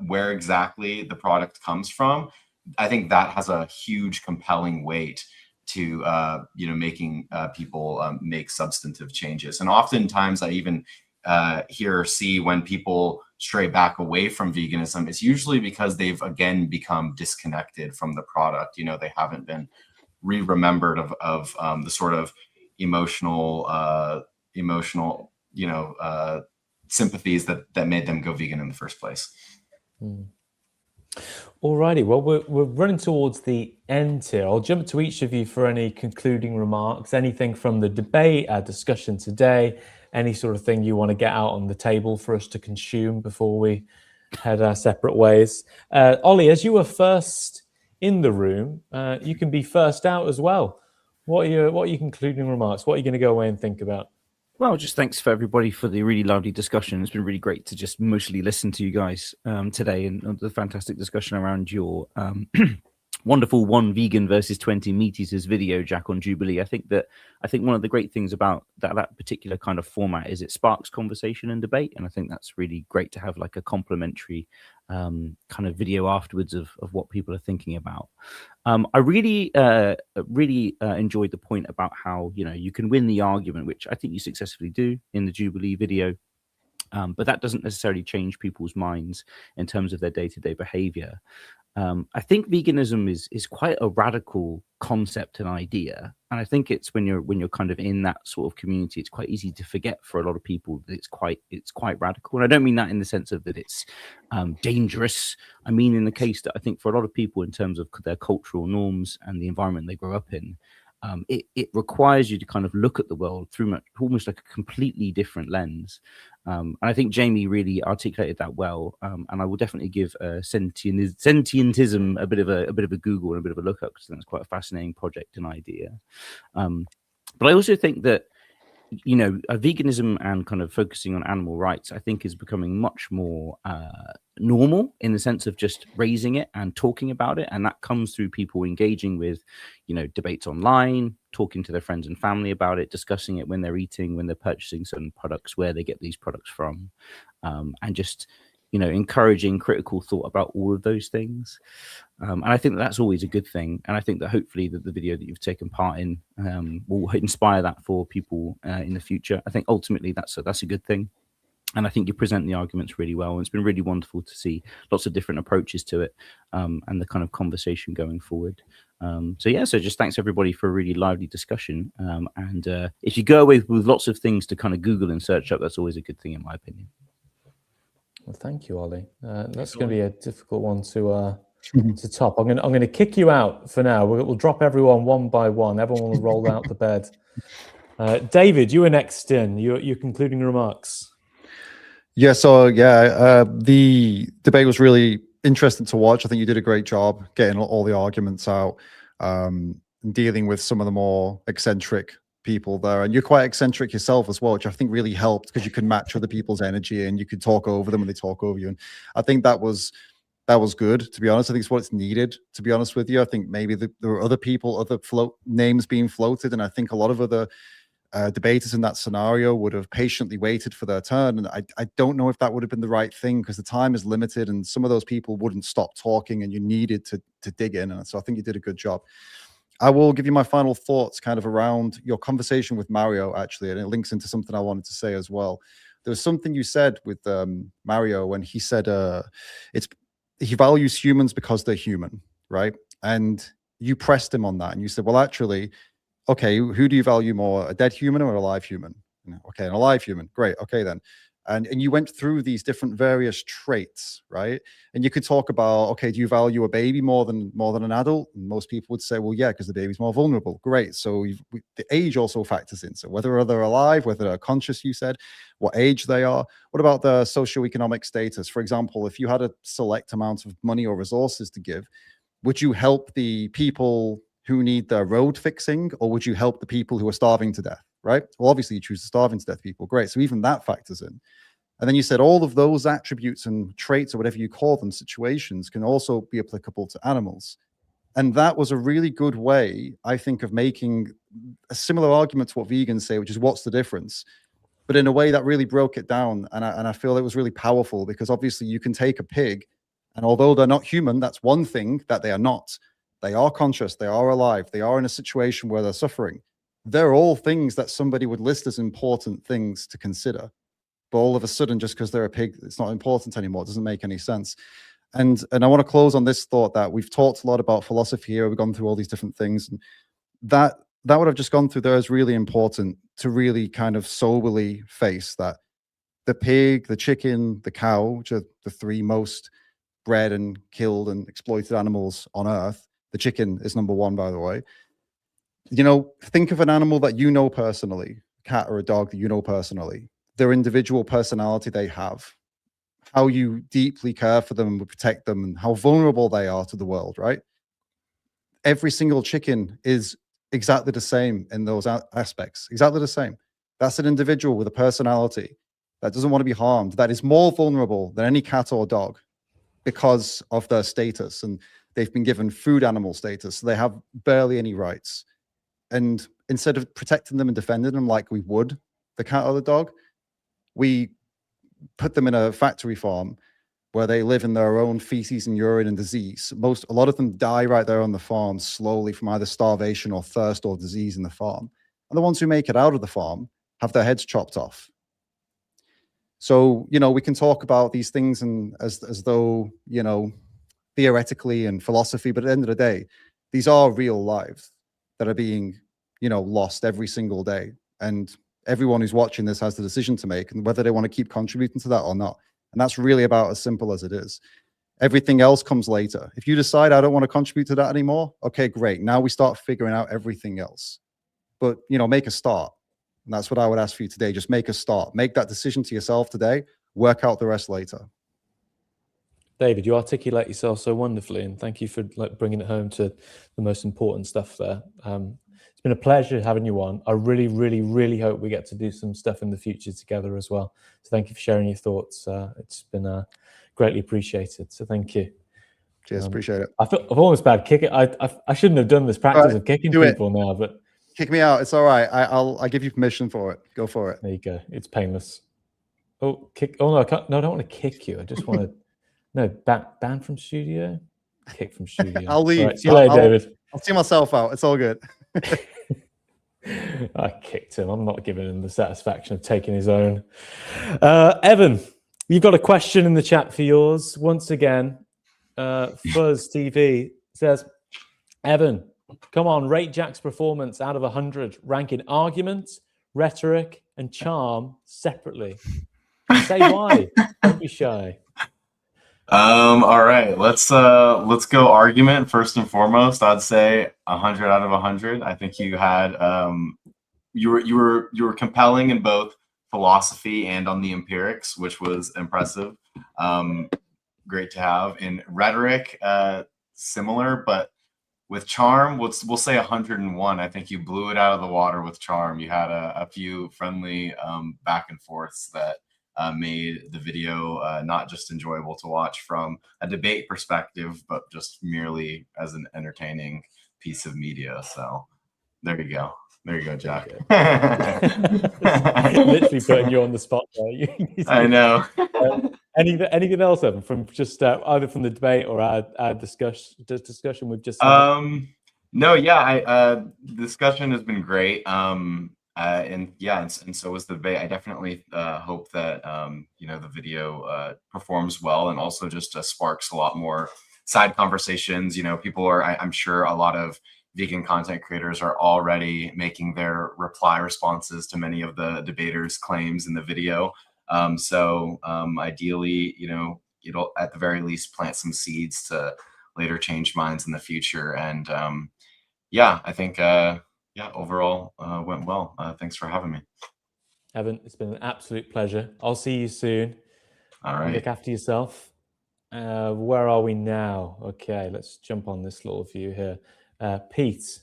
where exactly the product comes from. I think that has a huge compelling weight to making people make substantive changes. And oftentimes I even hear or see when people stray back away from veganism, it's usually because they've again become disconnected from the product. They haven't been remembered of the sort of emotional sympathies that made them go vegan in the first place. Alrighty, well, we're running towards the end here. I'll jump to each of you for any concluding remarks, anything from the debate, our discussion today, any sort of thing you want to get out on the table for us to consume before we head our separate ways. Ollie, as you were first in the room, you can be first out as well. What are your concluding remarks? What are you going to go away and think about? Well, just thanks for everybody for the really lovely discussion. It's been really great to just mostly listen to you guys today, and the fantastic discussion around your wonderful one vegan versus 20 meat eaters video, Jack, on Jubilee. I think one of the great things about that particular kind of format is it sparks conversation and debate, and I think that's really great to have like a complimentary kind of video afterwards of what people are thinking about. I really enjoyed the point about how, you know, you can win the argument, which I think you successfully do in the Jubilee video. But that doesn't necessarily change people's minds in terms of their day-to-day behavior. I think veganism is quite a radical concept and idea, and I think it's when you're kind of in that sort of community, it's quite easy to forget for a lot of people that it's quite radical. And I don't mean that in the sense of that it's dangerous. I mean in the case that I think for a lot of people, in terms of their cultural norms and the environment they grow up in, it requires you to kind of look at the world through almost like a completely different lens. And I think Jamie really articulated that well. And I will definitely give Sentientism a bit of a Google and a bit of a look up, because that's quite a fascinating project and idea. But I also think that, you know, veganism and kind of focusing on animal rights, I think, is becoming much more normal in the sense of just raising it and talking about it. And that comes through people engaging with, you know, debates online, talking to their friends and family about it, discussing it when they're eating, when they're purchasing certain products, where they get these products from, and just, you know, encouraging critical thought about all of those things. And I think that's always a good thing. And I think that hopefully the video that you've taken part in will inspire that for people in the future. I think ultimately that's a good thing. And I think you present the arguments really well. And it's been really wonderful to see lots of different approaches to it, and the kind of conversation going forward. So just thanks everybody for a really lively discussion. And if you go away with lots of things to kind of Google and search up, that's always a good thing in my opinion. Well, thank you, Ollie. That's going to be a difficult one to top. I'm going to kick you out for now. We'll drop everyone one by one. Everyone will roll out the bed. David, you were next in. Your concluding remarks. Yeah, so the debate was really interesting to watch. I think you did a great job getting all the arguments out, and dealing with some of the more eccentric people there. And you're quite eccentric yourself as well, which I think really helped, because you can match other people's energy and you could talk over them when they talk over you. And I think that was good, to be honest. I think it's what it's needed, to be honest with you. I think maybe there were other people, other names being floated, and I think a lot of other debaters in that scenario would have patiently waited for their turn. And I don't know if that would have been the right thing, because the time is limited and some of those people wouldn't stop talking, and you needed to dig in. And so I think you did a good job. I will give you my final thoughts kind of around your conversation with Mario, actually, and it links into something I wanted to say as well. There was something you said with Mario when he said he values humans because they're human, right? And you pressed him on that, and you said, well, actually, okay, who do you value more, a dead human or a live human? Okay, an alive human. Great. Okay, then. And you went through these different various traits, right? And you could talk about, okay, do you value a baby more than an adult? And most people would say, well, yeah, because the baby's more vulnerable. Great. So the age also factors in. So whether they're alive, whether they're conscious, you said, what age they are. What about the socioeconomic status? For example, if you had a select amount of money or resources to give, would you help the people who need their road fixing, or would you help the people who are starving to death, right? Well, obviously you choose the starving to death people. Great. So even that factors in. And then you said all of those attributes and traits, or whatever you call them, situations, can also be applicable to animals. And that was a really good way, I think, of making a similar argument to what vegans say, which is what's the difference? But in a way that really broke it down. And I feel it was really powerful, because obviously you can take a pig, and although they're not human, that's one thing that they are not. They are conscious, they are alive, they are in a situation where they're suffering. They're all things that somebody would list as important things to consider. But all of a sudden, just because they're a pig, it's not important anymore. It doesn't make any sense. And I want to close on this thought that we've talked a lot about philosophy here. We've gone through all these different things. And that what I've just gone through there is really important to really kind of soberly face that the pig, the chicken, the cow, which are the three most bred and killed and exploited animals on Earth. The chicken is number one, by the way. You know, think of an animal that you know personally, a cat or a dog that you know personally, their individual personality they have, how you deeply care for them and protect them, and how vulnerable they are to the world, right? Every single chicken is exactly the same in those aspects, exactly the same. That's an individual with a personality that doesn't want to be harmed, that is more vulnerable than any cat or dog because of their status. And They've been given food animal status, so they have barely any rights. And instead of protecting them and defending them like we would the cat or the dog, we put them in a factory farm where they live in their own feces and urine and disease. A lot of them die right there on the farm slowly from either starvation or thirst or disease in the farm. And the ones who make it out of the farm have their heads chopped off. So, we can talk about these things and as though, theoretically and philosophy, but at the end of the day, these are real lives that are being, lost every single day. And everyone who's watching this has the decision to make and whether they want to keep contributing to that or not. And that's really about as simple as it is. Everything else comes later. If you decide I don't want to contribute to that anymore, okay, great. Now we start figuring out everything else. But, make a start. And that's what I would ask for you today. Just make a start. Make that decision to yourself today. Work out the rest later. David, you articulate yourself so wonderfully, and thank you for bringing it home to the most important stuff there. It's been a pleasure having you on. I really, really, really hope we get to do some stuff in the future together as well. So thank you for sharing your thoughts. It's been greatly appreciated. So thank you. Cheers, appreciate it. I've almost bad kicking. I shouldn't have done this practice of kicking people now, but kick me out. It's all right. I'll give you permission for it. Go for it. There you go. It's painless. Oh, kick! Oh no, I can't. No, I don't want to kick you. I just want to. No, ban from studio. Kick from studio. I'll leave. Right, see you later, David. I'll see myself out. It's all good. I kicked him. I'm not giving him the satisfaction of taking his own. Evan, you've got a question in the chat for yours. Once again, Fuzz TV says, Evan, come on, rate Jack's performance out of 100, ranking argument, rhetoric, and charm separately. Say why. Don't be shy. All right, let's go argument first and foremost. I'd say 100 out of 100. I think you had you were compelling in both philosophy and on the empirics, which was impressive. Great to have. In rhetoric, similar, but with charm, we'll say 101. I think you blew it out of the water with charm. You had a few friendly back and forths that made the video not just enjoyable to watch from a debate perspective, but just merely as an entertaining piece of media. So there you go. There you go, Jack. Literally putting you on the spot there. I know. Anything else, Evan, from just either from the debate or our discussion we've just had? No, yeah, the discussion has been great. And so was the debate. I definitely hope that the video performs well and also just sparks a lot more side conversations. People are, I'm sure a lot of vegan content creators are already making their reply responses to many of the debaters' claims in the video. So ideally, it'll at the very least plant some seeds to later change minds in the future. And I think overall went well. Thanks for having me. Evan, it's been an absolute pleasure. I'll see you soon. All right. Look after yourself. Where are we now? Okay, let's jump on this little view here. Pete.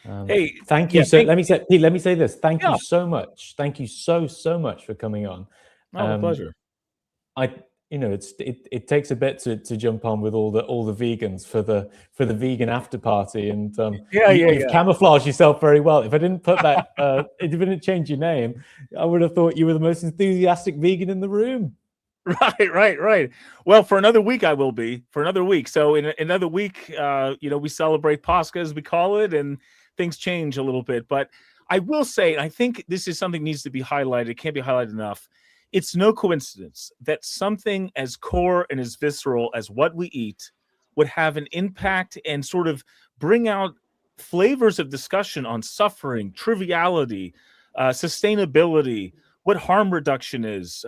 Hey, thank you. Let me say this. Thank you so much. Thank you so much for coming on. My pleasure. It takes a bit to jump on with all the vegans for the vegan after party, and you've camouflaged yourself very well. If I didn't put that, if you didn't change your name, I would have thought you were the most enthusiastic vegan in the room. Right. Well, for another week, I will be for another week. So in another week, we celebrate Pascha, as we call it, and things change a little bit. But I will say, I think this is something that needs to be highlighted. It can't be highlighted enough. It's no coincidence that something as core and as visceral as what we eat would have an impact and sort of bring out flavors of discussion on suffering, triviality, sustainability, what harm reduction is.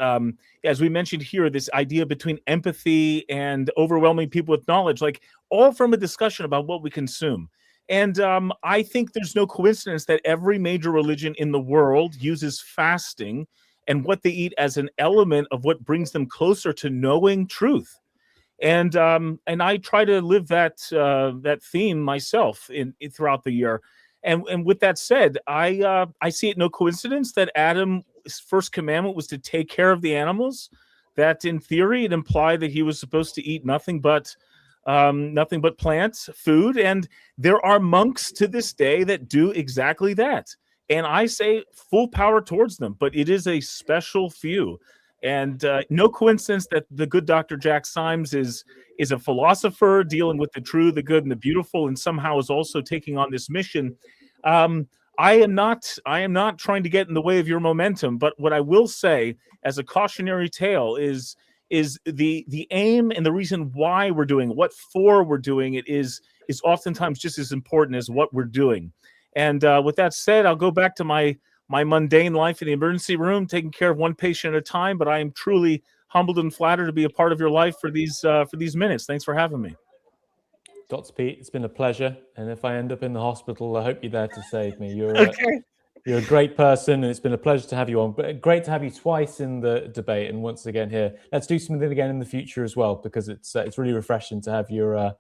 As we mentioned here, this idea between empathy and overwhelming people with knowledge, like all from a discussion about what we consume. And I think there's no coincidence that every major religion in the world uses fasting and what they eat as an element of what brings them closer to knowing truth. And I try to live that theme myself throughout the year. And with that said, I see it no coincidence that Adam's first commandment was to take care of the animals. That in theory, it implied that he was supposed to eat nothing but nothing but plants, food, and there are monks to this day that do exactly that. And I say full power towards them, but it is a special few. And no coincidence that the good Dr. Jack Symes is a philosopher dealing with the true, the good, and the beautiful, and somehow is also taking on this mission. I am not trying to get in the way of your momentum, but what I will say as a cautionary tale is the aim and the reason why we're doing what for we're doing it is oftentimes just as important as what we're doing. And with that said, I'll go back to my mundane life in the emergency room, taking care of one patient at a time. But I am truly humbled and flattered to be a part of your life for these minutes. Thanks for having me. Dr. Pete, it's been a pleasure. And if I end up in the hospital, I hope you're there to save me. You're a great person, and it's been a pleasure to have you on. But great to have you twice in the debate, and once again here. Let's do something again in the future as well, because it's really refreshing to have your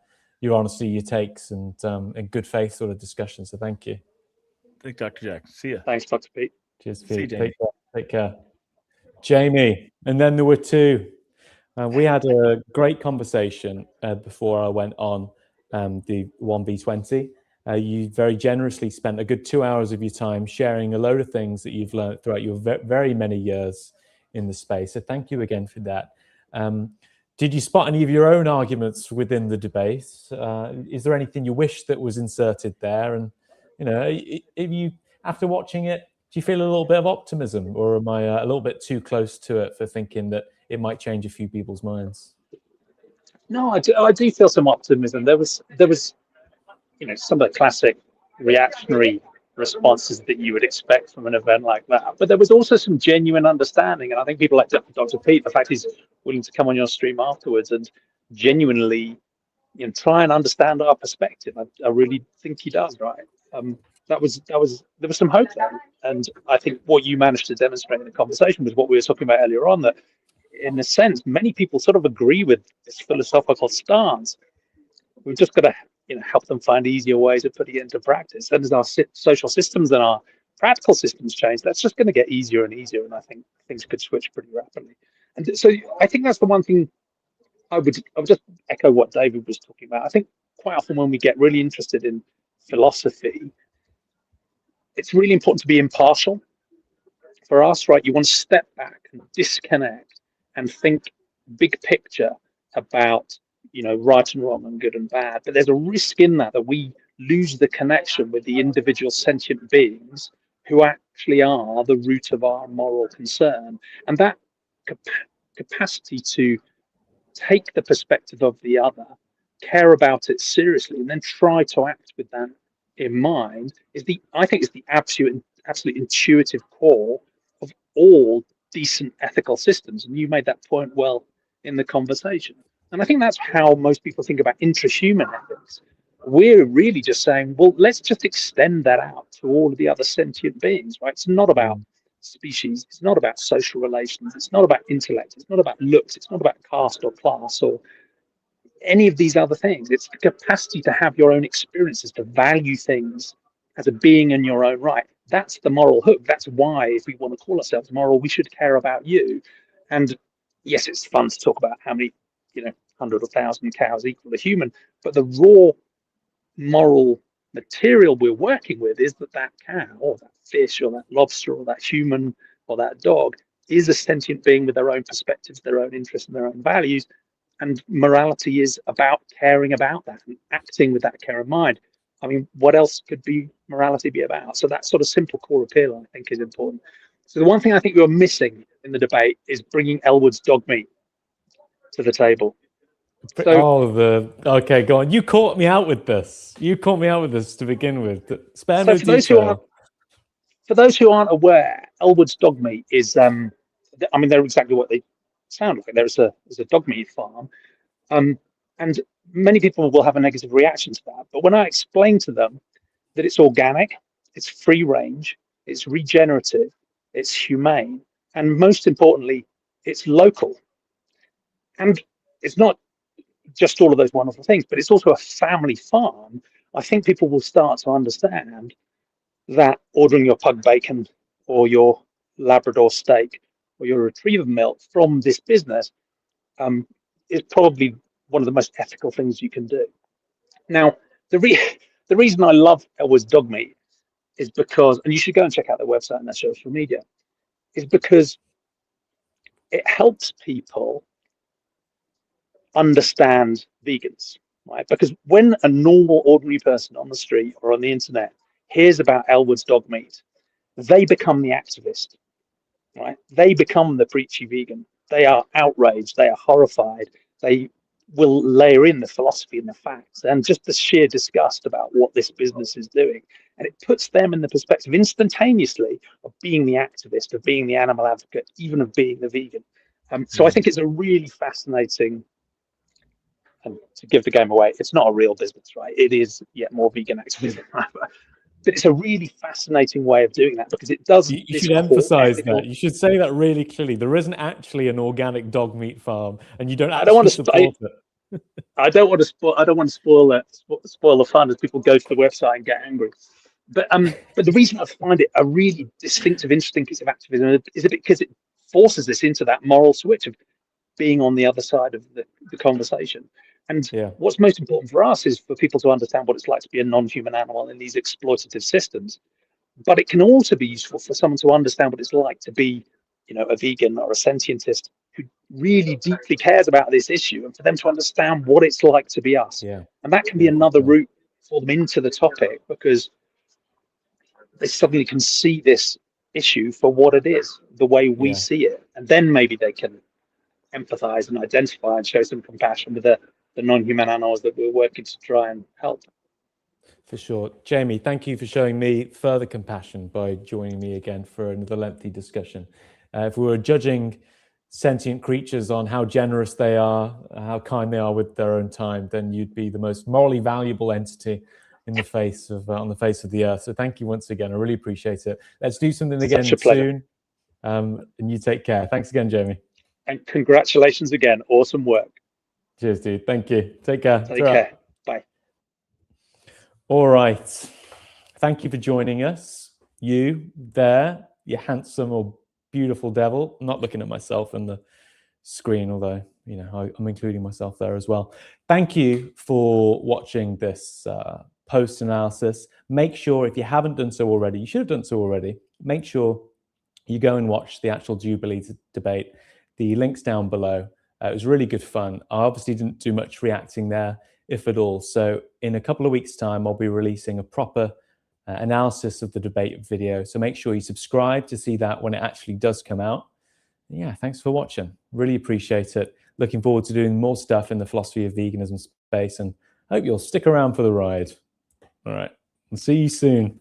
honesty, your takes, and good faith sort of discussion. So thank you. Thanks, Dr. Jack. See you. Thanks, Dr. Pete. Cheers, See you, Pete. Jamie. Take care. Jamie, and then there were two. We had a great conversation before I went on the 1v20. You very generously spent a good 2 hours of your time sharing a load of things that you've learned throughout your very many years in the space. So thank you again for that. Did you spot any of your own arguments within the debate? Is there anything you wish that was inserted there? And, if you, after watching it, do you feel a little bit of optimism, or am I a little bit too close to it for thinking that it might change a few people's minds? No, I do feel some optimism. There was some of the classic reactionary responses that you would expect from an event like that. But there was also some genuine understanding. And I think people like Dr. Pete, the fact he's willing to come on your stream afterwards and genuinely try and understand our perspective. I really think he does, right? There was some hope there. And I think what you managed to demonstrate in the conversation was what we were talking about earlier on, that in a sense, many people sort of agree with this philosophical stance. We've just got to help them find easier ways of putting it into practice. And as our social systems and our practical systems change, that's just going to get easier and easier. And I think things could switch pretty rapidly. And so I think that's the one thing I would just echo what David was talking about. I think quite often when we get really interested in philosophy, it's really important to be impartial. For us, right, you want to step back and disconnect and think big picture about right and wrong and good and bad. But there's a risk in that we lose the connection with the individual sentient beings who actually are the root of our moral concern. And that capacity to take the perspective of the other, care about it seriously, and then try to act with that in mind is the absolute intuitive core of all decent ethical systems. And you made that point well in the conversation. And I think that's how most people think about intrahuman ethics. We're really just saying, well, let's just extend that out to all of the other sentient beings, right? It's not about species. It's not about social relations. It's not about intellect. It's not about looks. It's not about caste or class or any of these other things. It's the capacity to have your own experiences, to value things as a being in your own right. That's the moral hook. That's why, if we want to call ourselves moral, we should care about you. And yes, it's fun to talk about how many 100 or 1,000 cows equal a human, but the raw moral material we're working with is that cow or that fish or that lobster or that human or that dog is a sentient being with their own perspectives, their own interests, and their own values. And morality is about caring about that and acting with that care in mind. I mean, what else could morality be about? So that sort of simple core appeal, I think, is important. So the one thing I think you're missing in the debate is bringing Elwood's dog meat to the table. So, okay, go on. You caught me out with this. To begin with. Spare no detail. For those who aren't aware, Elwood's dog meat is, they're exactly what they sound like. There's a dog meat farm, and many people will have a negative reaction to that. But when I explain to them that it's organic, it's free range, it's regenerative, it's humane, and most importantly, it's local. And it's not just all of those wonderful things, but it's also a family farm. I think people will start to understand that ordering your pug bacon or your Labrador steak or your retriever milk from this business is probably one of the most ethical things you can do. Now, the reason I love Elwood's dog meat is because, and you should go and check out their website and their social media, is because it helps people understand vegans, right? Because when a normal, ordinary person on the street or on the internet hears about Elwood's dog meat, they become the activist, right? They become the preachy vegan. They are outraged. They are horrified. They will layer in the philosophy and the facts and just the sheer disgust about what this business is doing. And it puts them in the perspective instantaneously of being the activist, of being the animal advocate, even of being the vegan. So I think it's a really fascinating, and to give the game away, it's not a real business, right? It is yet more vegan activism. But it's a really fascinating way of doing that because it does. You should emphasize that. You should say that really clearly. There isn't actually an organic dog meat farm, and you don't actually support it. I don't want to spoil. I don't want to spoil the fun as people go to the website and get angry. But the reason I find it a really distinctive, interesting piece of activism is because it forces us into that moral switch of being on the other side of the conversation. And what's most important for us is for people to understand what it's like to be a non-human animal in these exploitative systems. But it can also be useful for someone to understand what it's like to be, a vegan or a sentientist who really deeply cares about this issue, and for them to understand what it's like to be us. Yeah. And that can be another route for them into the topic because they suddenly can see this issue for what it is, the way we see it. And then maybe they can empathize and identify and show some compassion with the non-human animals that we're working to try and help. For sure. Jamie, thank you for showing me further compassion by joining me again for another lengthy discussion. If we were judging sentient creatures on how generous they are, how kind they are with their own time, then you'd be the most morally valuable entity in the face of on the face of the earth. So thank you once again. I really appreciate it. Let's do something again soon. And you take care. Thanks again, Jamie. And congratulations again. Awesome work. Cheers, dude. Thank you. Take care. Take care. Bye. All right. Thank you for joining us. You there, you handsome or beautiful devil. I'm not looking at myself in the screen, although, I'm including myself there as well. Thank you for watching this post analysis. Make sure, if you haven't done so already, you should have done so already, make sure you go and watch the actual Jubilee debate. The link's down below. It was really good fun. I obviously didn't do much reacting there, if at all. So in a couple of weeks' time, I'll be releasing a proper analysis of the debate video. So make sure you subscribe to see that when it actually does come out. Yeah, thanks for watching. Really appreciate it. Looking forward to doing more stuff in the philosophy of veganism space, and hope you'll stick around for the ride. All right, I'll see you soon.